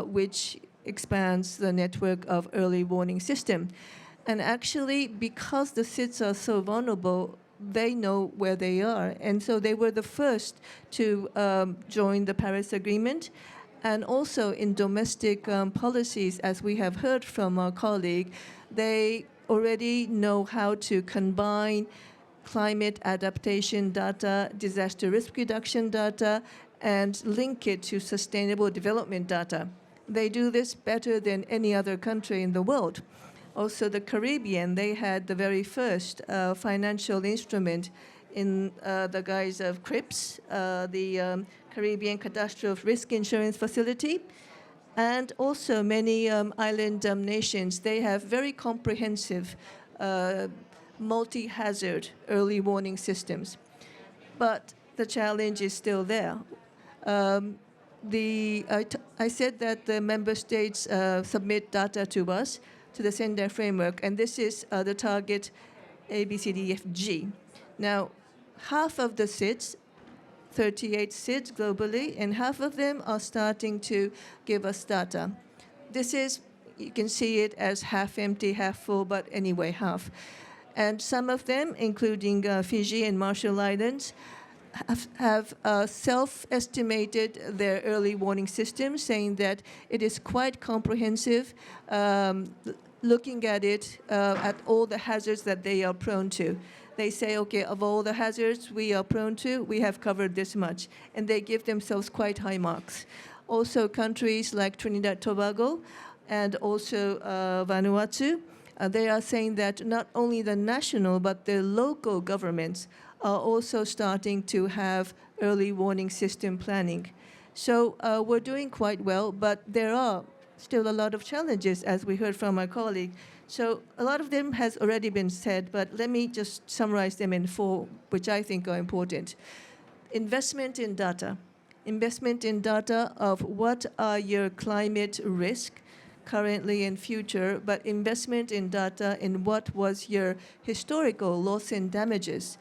[SPEAKER 15] which expands the network of early warning system. And actually, because the SIDS are so vulnerable, they know where they are. And so they were the first to join the Paris Agreement. And also in domestic policies, as we have heard from our colleague, they already know how to combine climate adaptation data, disaster risk reduction data, and link it to sustainable development data. They do this better than any other country in the world. Also, the Caribbean, they had the very first financial instrument in the guise of CRIPS, the Caribbean Catastrophe Risk Insurance Facility. And also many island nations, they have very comprehensive multi-hazard early warning systems. But the challenge is still there. I said that the member states submit data to us, to the Sendai framework, and this is the target A, B, C, D, F, G. Now, half of the SIDS, 38 SIDS globally, and half of them are starting to give us data. This is, you can see it as half empty, half full, but anyway, half. And some of them, including Fiji and Marshall Islands, have self-estimated their early warning system, saying that it is quite comprehensive, looking at it, at all the hazards that they are prone to. They say, okay, of all the hazards we are prone to, we have covered this much. And they give themselves quite high marks. Also, countries like Trinidad Tobago and also Vanuatu, they are saying that not only the national, but the local governments are also starting to have early warning system planning. So we're doing quite well, but there are still a lot of challenges, as we heard from my colleague. So a lot of them has already been said, but let me just summarize them in 4, which I think are important. Investment in data. Investment in data of what are your climate risk currently and future, but investment in data in what was your historical loss and damages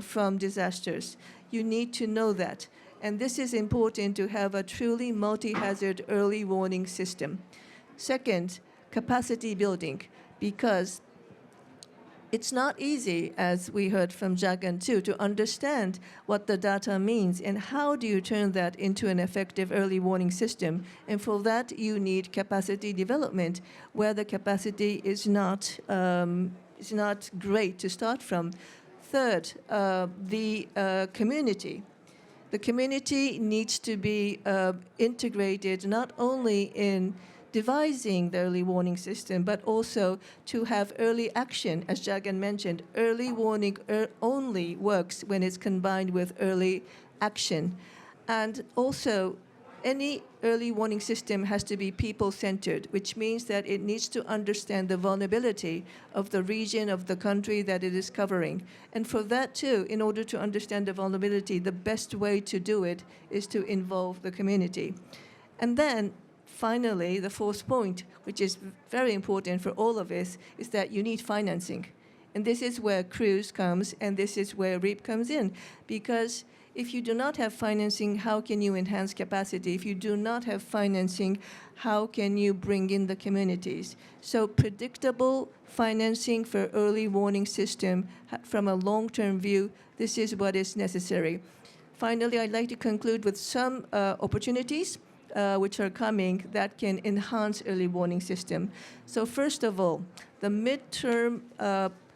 [SPEAKER 15] from disasters. You need to know that. And this is important to have a truly multi-hazard early warning system. Second, capacity building, because it's not easy, as we heard from Jagan too, to understand what the data means and how do you turn that into an effective early warning system. And for that, you need capacity development, where the capacity is not great to start from. Third, the community. The community needs to be integrated not only in devising the early warning system, but also to have early action. As Jagan mentioned, early warning only works when it's combined with early action. And also, any early warning system has to be people-centered, which means that it needs to understand the vulnerability of the region, of the country that it is covering. And for that too, in order to understand the vulnerability, the best way to do it is to involve the community. And then, finally, the 4th point, which is very important for all of us, is that you need financing. And this is where CRUISE comes, and this is where REAP comes in, because if you do not have financing, how can you enhance capacity? If you do not have financing, how can you bring in the communities? So predictable financing for early warning system from a long-term view, this is what is necessary. Finally, I'd like to conclude with some opportunities which are coming that can enhance early warning system. So first of all, the midterm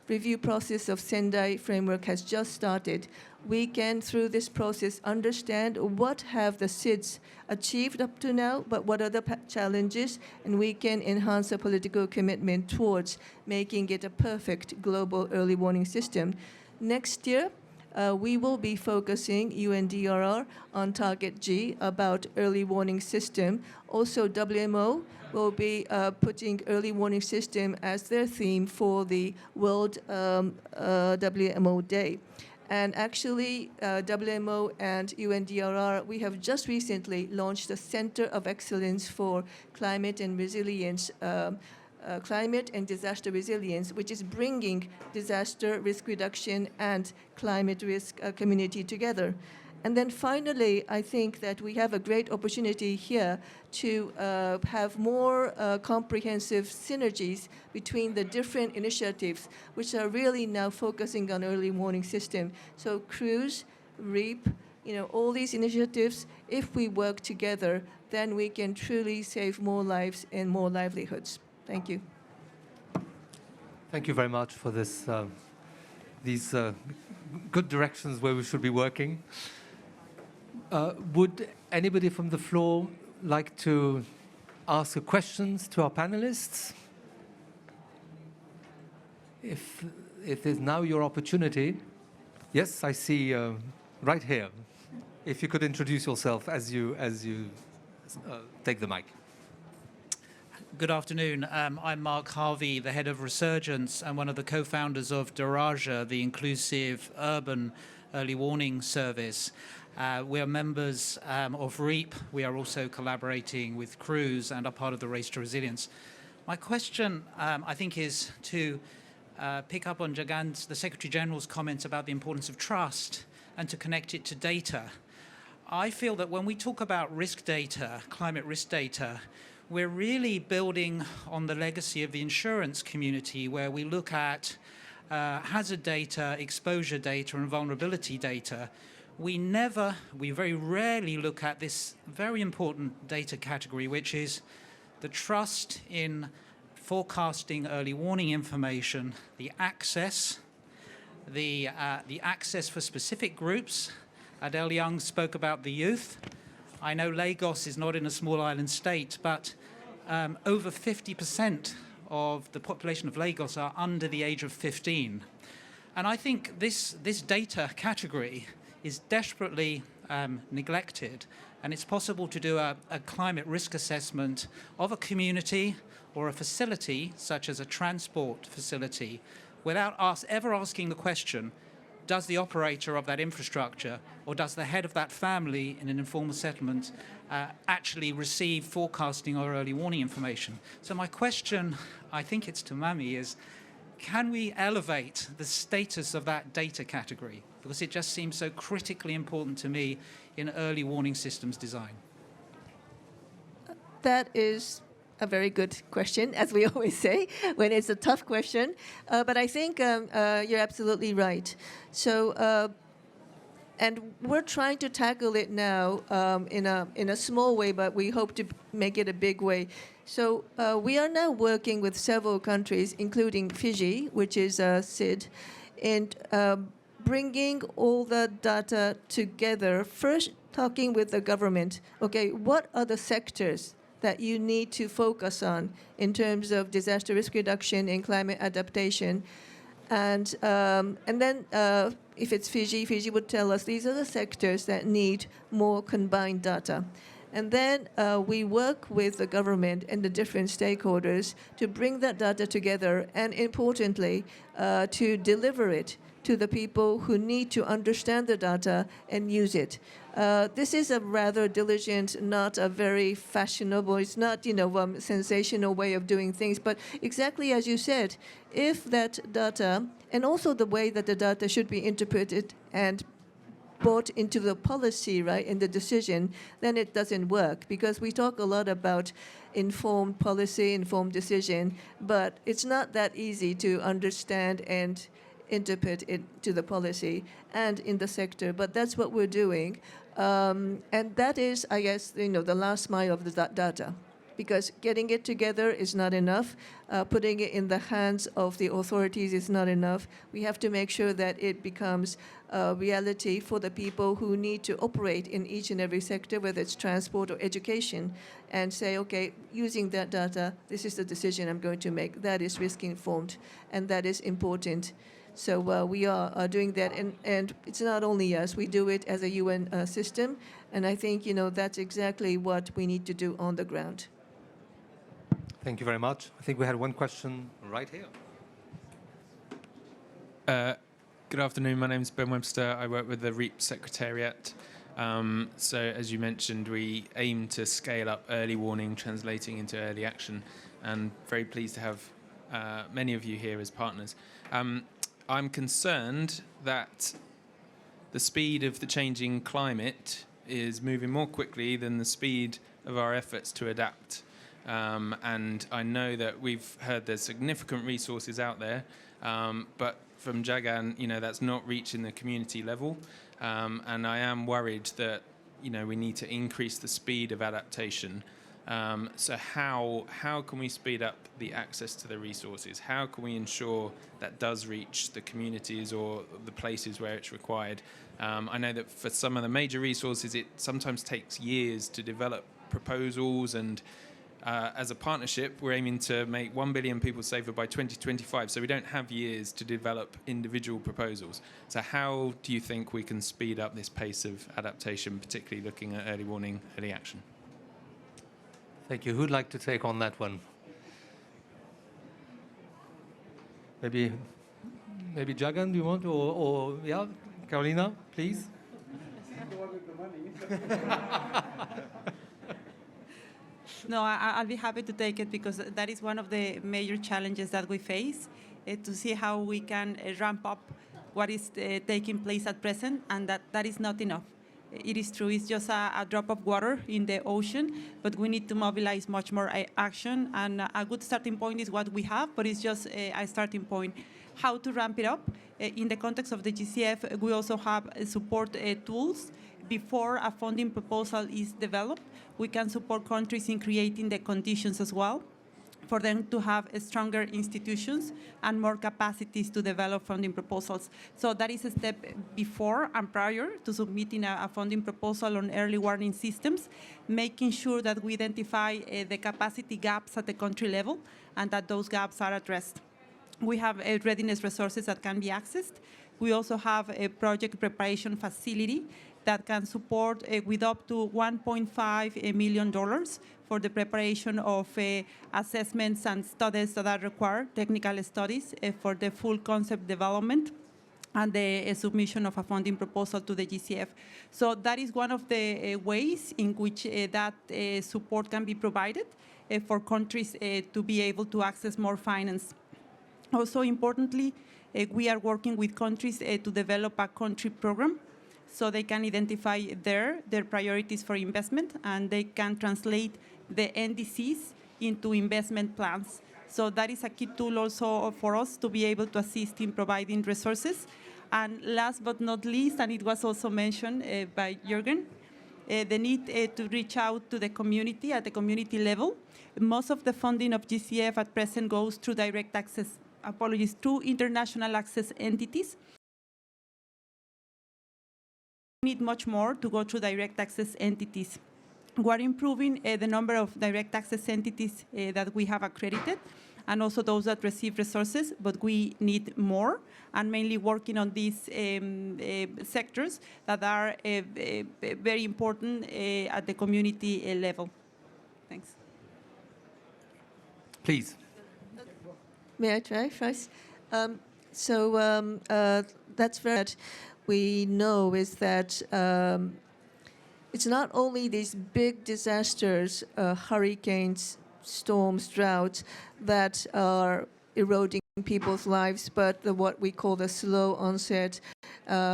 [SPEAKER 15] review process of Sendai framework has just started. We can, through this process, understand what have the SIDS achieved up to now, but what are the challenges, and we can enhance a political commitment towards making it a perfect global early warning system. Next year, we will be focusing UNDRR on Target G about early warning system. Also, WMO will be putting early warning system as their theme for the World WMO Day. And actually, WMO and UNDRR, we have just recently launched the Center of Excellence for Climate and Resilience, Climate and Disaster Resilience, which is bringing disaster risk reduction and climate risk community together. And then finally, I think that we have a great opportunity here to have more comprehensive synergies between the different initiatives, which are really now focusing on early warning system. So CRUISE, REAP, all these initiatives, if we work together, then we can truly save more lives and more livelihoods. Thank you.
[SPEAKER 1] Thank you very much for this, these good directions where we should be working. Would anybody from the floor like to ask questions to our panelists? If there's now your opportunity. Yes, I see right here. If you could introduce yourself as you take the mic.
[SPEAKER 16] Good afternoon. I'm Mark Harvey, the head of Resurgence and one of the co-founders of Daraja, the inclusive urban early warning service. We are members of REAP. We are also collaborating with CRUISE and are part of the Race to Resilience. My question, I think, is to pick up on Jagann's, the Secretary General's comments about the importance of trust and to connect it to data. I feel that when we talk about risk data, climate risk data, we're really building on the legacy of the insurance community, where we look at hazard data, exposure data, and vulnerability data. We very rarely look at this very important data category, which is the trust in forecasting early warning information, the access for specific groups. Adele Young spoke about the youth. I know Lagos is not in a small island state, but over 50% of the population of Lagos are under the age of 15. And I think this data category is desperately neglected, and it's possible to do a climate risk assessment of a community or a facility, such as a transport facility, without ever asking the question, does the operator of that infrastructure or does the head of that family in an informal settlement actually receive forecasting or early warning information? So my question, I think it's to Mami, is can we elevate the status of that data category? Because it just seems so critically important to me in early warning systems design.
[SPEAKER 15] That is a very good question, as we always say, when it's a tough question. But I think you're absolutely right. So, and we're trying to tackle it now in a small way, but we hope to make it a big way. So we are now working with several countries, including Fiji, which is a SID, and bringing all the data together, first talking with the government. Okay, what are the sectors that you need to focus on in terms of disaster risk reduction and climate adaptation? And then if it's Fiji would tell us these are the sectors that need more combined data. And then we work with the government and the different stakeholders to bring that data together and, importantly, to deliver it to the people who need to understand the data and use it. This is a rather diligent, not a very fashionable, it's not, sensational way of doing things, but exactly as you said, if that data, and also the way that the data should be interpreted and brought into the policy, right, in the decision, then it doesn't work, because we talk a lot about informed policy, informed decision, but it's not that easy to understand and interpret it to the policy and in the sector, but that's what we're doing. And that is, I guess, the last mile of the data, because getting it together is not enough. Putting it in the hands of the authorities is not enough. We have to make sure that it becomes a reality for the people who need to operate in each and every sector, whether it's transport or education, and say, okay, using that data, this is the decision I'm going to make. That is risk-informed, and that is important. So we are doing that, and it's not only us. We do it as a UN system, and I think that's exactly what we need to do on the ground.
[SPEAKER 1] Thank you very much. I think we had one question right here.
[SPEAKER 17] Good afternoon. My name is Ben Webster. I work with the REAP Secretariat. So as you mentioned, we aim to scale up early warning, translating into early action, and very pleased to have many of you here as partners. I'm concerned that the speed of the changing climate is moving more quickly than the speed of our efforts to adapt. And I know that we've heard there's significant resources out there, but from Jagan, that's not reaching the community level. And I am worried that, we need to increase the speed of adaptation. So how can we speed up the access to the resources? How can we ensure that does reach the communities or the places where it's required? I know that for some of the major resources, it sometimes takes years to develop proposals, and as a partnership, we're aiming to make 1 billion people safer by 2025, so we don't have years to develop individual proposals. So how do you think we can speed up this pace of adaptation, particularly looking at early warning, early action?
[SPEAKER 1] Thank you. Who'd like to take on that one? Maybe Jagan, do you want? Or yeah, Carolina, please.
[SPEAKER 9] No, I'll be happy to take it, because that is one of the major challenges that we face, to see how we can ramp up what is taking place at present, and that is not enough. It is true, it's just a drop of water in the ocean, but we need to mobilize much more action, and a good starting point is what we have, but it's just a starting point. How to ramp it up? In the context of the GCF, we also have support tools. Before a funding proposal is developed, we can support countries in creating the conditions as well for them to have stronger institutions and more capacities to develop funding proposals. So that is a step before and prior to submitting a funding proposal on early warning systems, making sure that we identify the capacity gaps at the country level and that those gaps are addressed. We have readiness resources that can be accessed. We also have a project preparation facility that can support with up to $1.5 million for the preparation of assessments and studies that are required, technical studies for the full concept development and the submission of a funding proposal to the GCF. So that is one of the ways in which that support can be provided for countries to be able to access more finance. Also importantly, we are working with countries to develop a country program so they can identify their priorities for investment, and they can translate the NDCs into investment plans. So that is a key tool also for us to be able to assist in providing resources. And last but not least, and it was also mentioned by Jürgen, the need to reach out to the community at the community level. Most of the funding of GCF at present goes through direct access, through international access entities. We need much more to go through direct access entities. We're improving the number of direct access entities that we have accredited, and also those that receive resources, but we need more, and mainly working on these sectors that are very important at the community level. Thanks.
[SPEAKER 1] Please.
[SPEAKER 15] May I try first? That's very we know is that it's not only these big disasters, hurricanes, storms, droughts, that are eroding people's lives, but what we call the slow onset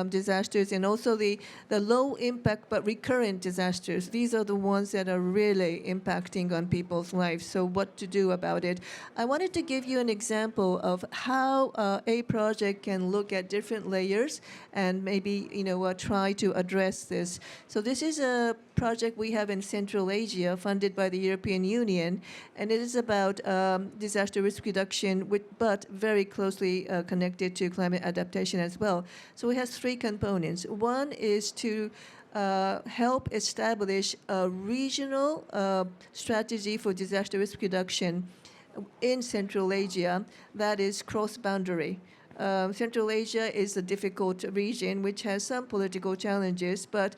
[SPEAKER 15] disasters, and also the low impact but recurrent disasters. These are the ones that are really impacting on people's lives. So what to do about it? I wanted to give you an example of how a project can look at different layers and maybe try to address this. So this is a project we have in Central Asia, funded by the European Union, and it is about disaster risk reduction, but very closely connected to climate adaptation as well. So it has three components. One is to help establish a regional strategy for disaster risk reduction in Central Asia that is cross-boundary. Central Asia is a difficult region which has some political challenges, but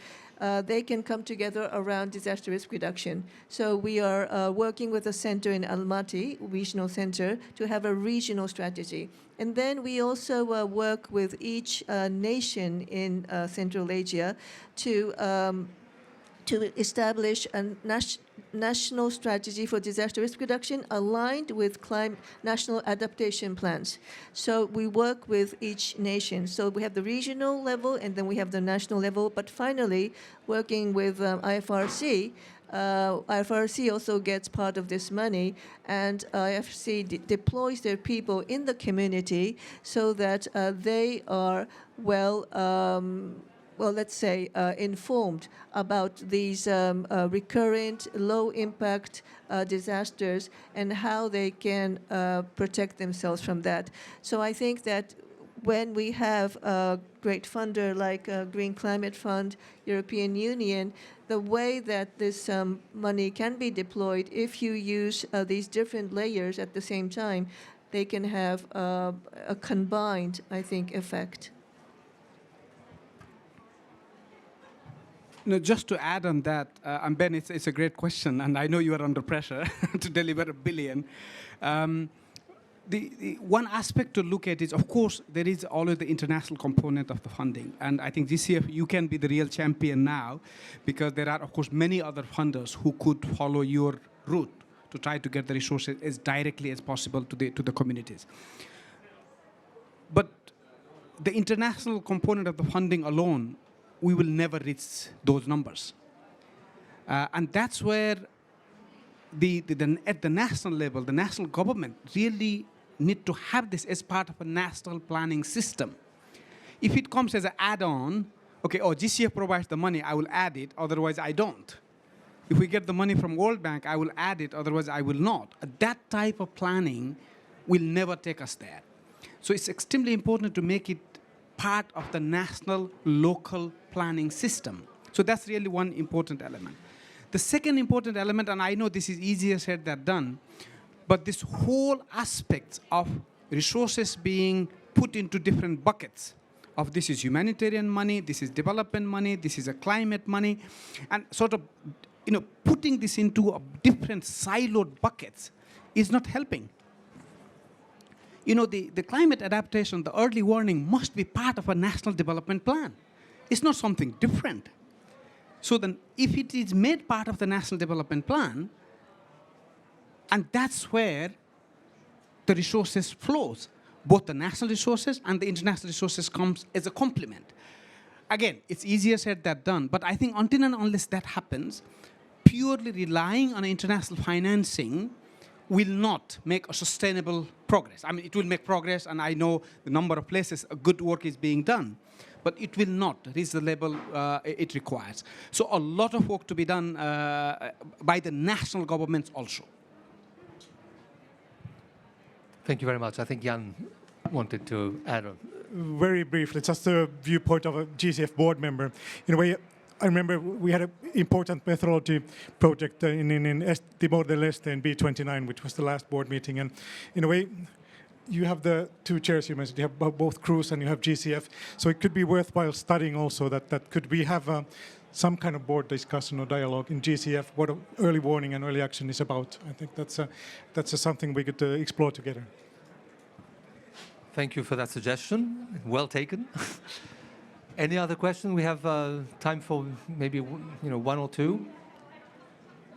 [SPEAKER 15] they can come together around disaster risk reduction. So we are working with a center in Almaty, regional center, to have a regional strategy. And then we also work with each nation in Central Asia to to establish a national strategy for disaster risk reduction aligned with national adaptation plans. So we work with each nation. So we have the regional level and then we have the national level, but finally working with IFRC, IFRC also gets part of this money, and IFRC deploys their people in the community so that they are let's say, informed about these recurrent, low-impact disasters and how they can protect themselves from that. So I think that when we have a great funder like Green Climate Fund, European Union, the way that this money can be deployed, if you use these different layers at the same time, they can have a combined, I think, effect.
[SPEAKER 11] No, just to add on that, and Ben, it's a great question, and I know you are under pressure to deliver $1 billion. The one aspect to look at is, of course, there is always the international component of the funding. And I think GCF, you can be the real champion now, because there are, of course, many other funders who could follow your route to try to get the resources as directly as possible to the communities. But the international component of the funding alone, we will never reach those numbers. And that's where at the national level, the national government really need to have this as part of a national planning system. If it comes as an add-on, okay, GCF provides the money, I will add it, otherwise I don't. If we get the money from World Bank, I will add it, otherwise I will not. That type of planning will never take us there. So it's extremely important to make it part of the national, local planning system. So that's really one important element. The second important element, and I know this is easier said than done, but this whole aspect of resources being put into different buckets of this is humanitarian money, this is development money, this is a climate money, and sort of putting this into different siloed buckets is not helping. The climate adaptation, the early warning must be part of a national development plan. It's not something different. So then if it is made part of the national development plan, and that's where the resources flows, both the national resources and the international resources comes as a complement. Again, it's easier said than done, but I think until and unless that happens, purely relying on international financing will not make a sustainable progress. I mean, it will make progress, and I know the number of places good work is being done, but it will not reach the level it requires. So a lot of work to be done by the national governments also.
[SPEAKER 1] Thank you very much. I think Jan wanted to add on.
[SPEAKER 13] Very briefly, just a viewpoint of a GCF board member. In a way, I remember we had an important methodology project in Timor-Leste in B29, which was the last board meeting. And in a way, you have the two chairs you mentioned. You have both Cruz and you have GCF. So it could be worthwhile studying also that could we have some kind of board discussion or dialogue in GCF, what early warning and early action is about. I think that's something we could explore together.
[SPEAKER 1] Thank you for that suggestion. Well taken. Any other question? We have time for maybe one or two.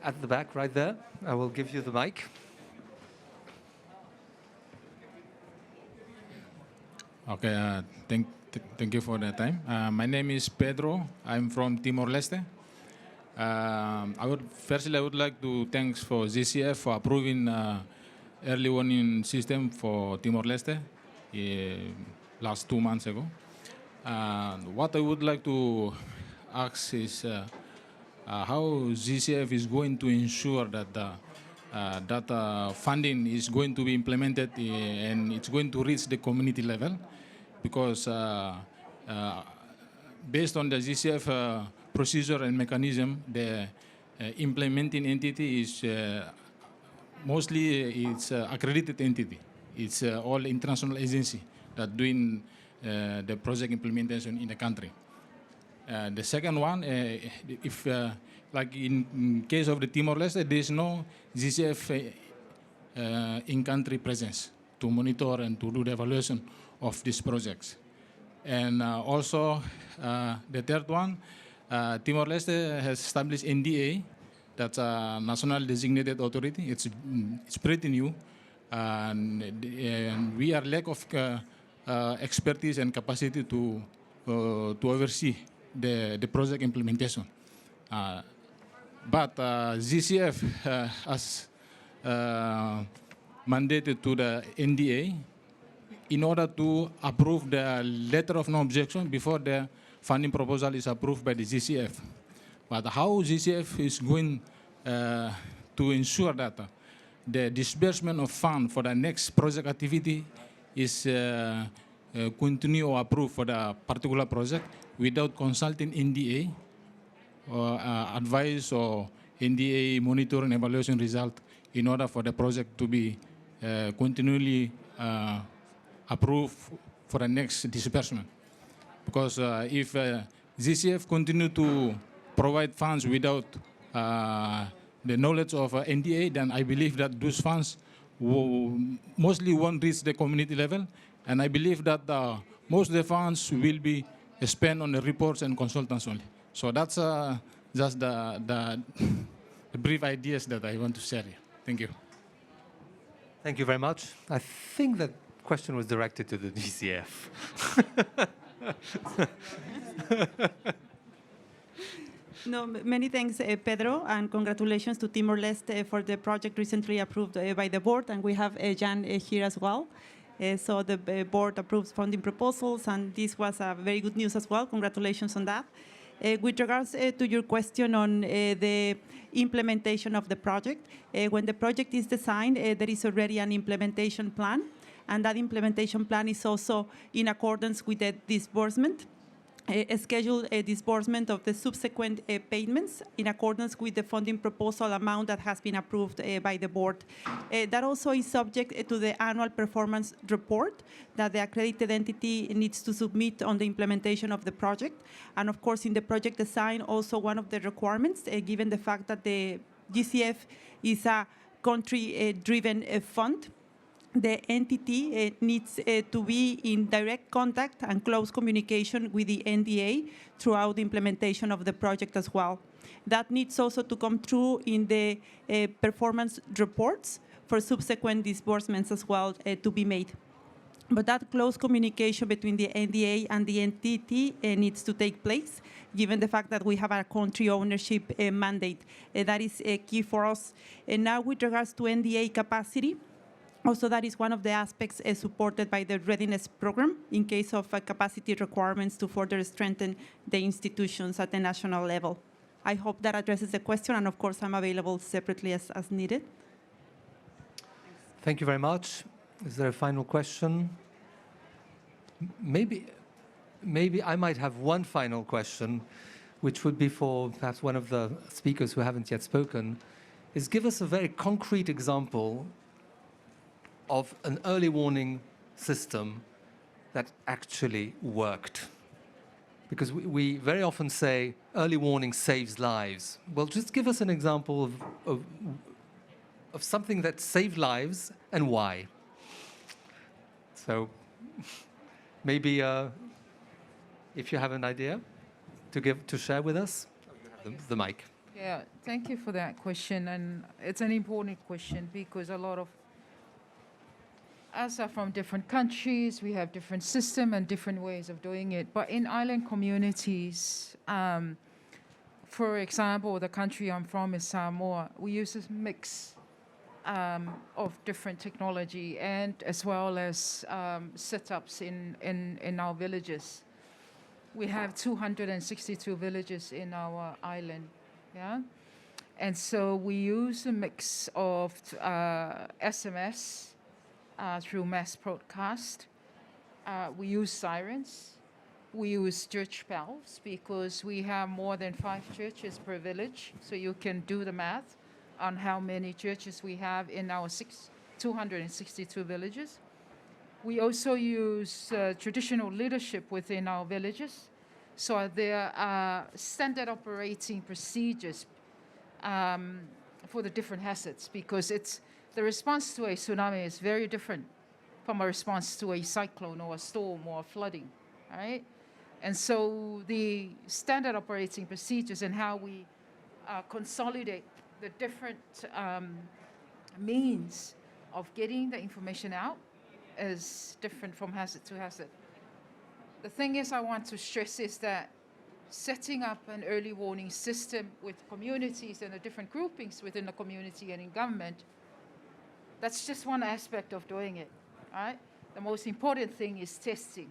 [SPEAKER 1] At the back, right there. I will give you the mic.
[SPEAKER 18] Okay, thank you for the time. My name is Pedro. I'm from Timor-Leste. I would like to thanks for GCF for approving early warning system for Timor-Leste last 2 months ago. What I would like to ask is how GCF is going to ensure that that funding is going to be implemented and it's going to reach the community level, because based on the GCF procedure and mechanism, the implementing entity is mostly it's accredited entity. It's all international agency that doing the project implementation in the country. The second one, if like in case of the Timor-Leste, there is no GCF in-country presence to monitor and to do the evaluation of these projects. And also, the third one, Timor-Leste has established NDA, that's a National Designated Authority. It's pretty new, and we are lack of expertise and capacity to oversee the project implementation. But ZCF has mandated to the NDA in order to approve the letter of no objection before the funding proposal is approved by the ZCF. But how ZCF is going to ensure that the disbursement of funds for the next project activity is continue or approved for the particular project without consulting NDA or advice or NDA monitoring evaluation result in order for the project to be continually approved for the next disbursement. Because if ZCF continue to provide funds without the knowledge of NDA, then I believe that those funds mostly won't reach the community level, and I believe that most of the funds will be spent on the reports and consultants only. So that's just the brief ideas that I want to share here. Thank you.
[SPEAKER 1] Thank you very much. I think that question was directed to the DCF.
[SPEAKER 9] No, many thanks, Pedro, and congratulations to Timor-Leste for the project recently approved by the board, and we have Jan here as well. So the board approves funding proposals, and this was very good news as well. Congratulations on that. With regards to your question on the implementation of the project, when the project is designed, there is already an implementation plan, and that implementation plan is also in accordance with the disbursement, scheduled disbursement of the subsequent payments in accordance with the funding proposal amount that has been approved by the board. That also is subject to the annual performance report that the accredited entity needs to submit on the implementation of the project. And of course, in the project design, also one of the requirements, given the fact that the GCF is a country-driven fund, the entity needs to be in direct contact and close communication with the NDA throughout the implementation of the project as well. That needs also to come through in the performance reports for subsequent disbursements as well to be made. But that close communication between the NDA and the entity needs to take place, given the fact that we have a country ownership mandate. That is key for us. And now with regards to NDA capacity, also, that is one of the aspects supported by the readiness program in case of capacity requirements to further strengthen the institutions at the national level. I hope that addresses the question, and of course, I'm available separately as needed.
[SPEAKER 1] Thank you very much. Is there a final question? Maybe I might have one final question, which would be for perhaps one of the speakers who haven't yet spoken, is give us a very concrete example of an early warning system that actually worked. Because we very often say early warning saves lives. Well, just give us an example of something that saved lives and why. So maybe if you have an idea to share with us, the mic.
[SPEAKER 10] Yeah, thank you for that question. And it's an important question because a lot of us are from different countries, we have different systems and different ways of doing it. But in island communities, for example, the country I'm from is Samoa, we use this mix of different technology and as well as setups in our villages. We have 262 villages in our island, yeah? And so we use a mix of SMS, through mass broadcast. We use sirens. We use church bells because we have more than 5 churches per village. So you can do the math on how many churches we have in our 262 villages. We also use traditional leadership within our villages. So there are standard operating procedures for the different hazards because the response to a tsunami is very different from a response to a cyclone or a storm or a flooding, right? And so the standard operating procedures and how we consolidate the different means of getting the information out is different from hazard to hazard. The thing is I want to stress is that setting up an early warning system with communities and the different groupings within the community and in government, that's just one aspect of doing it, right? The most important thing is testing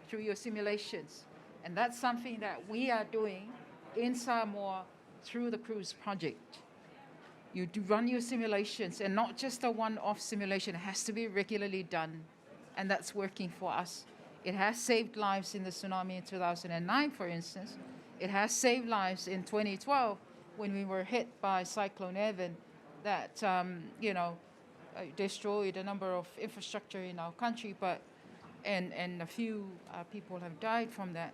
[SPEAKER 10] through your simulations. And that's something that we are doing in Samoa through the cruise project. You do run your simulations, and not just a one-off simulation. It has to be regularly done, and that's working for us. It has saved lives in the tsunami in 2009, for instance. It has saved lives in 2012 when we were hit by Cyclone Evan that, destroyed a number of infrastructure in our country, and a few people have died from that.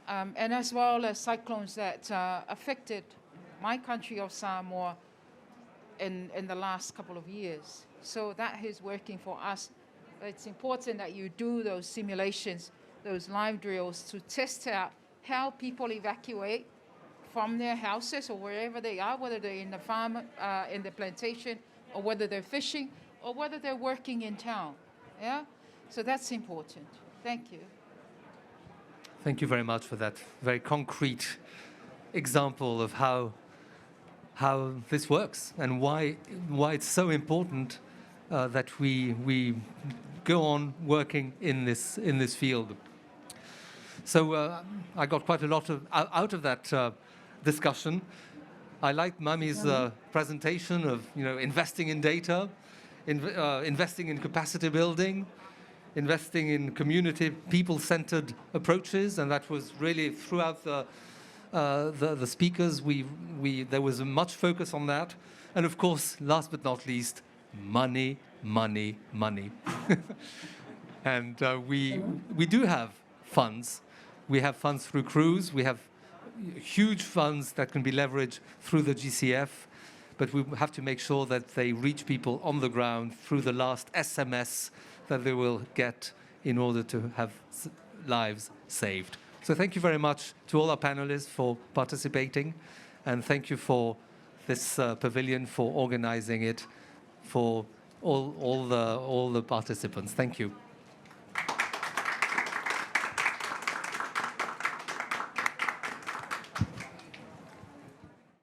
[SPEAKER 10] And as well as cyclones that affected my country of Samoa in the last couple of years. So that is working for us. It's important that you do those simulations, those live drills to test out how people evacuate from their houses or wherever they are, whether they're in the farm, in the plantation, or whether they're fishing, or whether they're working in town. Yeah? So that's important. Thank you.
[SPEAKER 1] Thank you very much for that very concrete example of how this works and why it's so important that we go on working in this field. So I got quite a lot out of that discussion. I liked Mami's presentation of investing in data, investing in capacity building, investing in community, people-centered approaches, and that was really throughout the speakers. There was much focus on that, and of course, last but not least, money, money, money. And we do have funds. We have funds through cruise. We have huge funds that can be leveraged through the GCF, but we have to make sure that they reach people on the ground through the last SMS that they will get in order to have lives saved. So thank you very much to all our panelists for participating, and thank you for this pavilion, for organizing it, for all the participants. Thank you.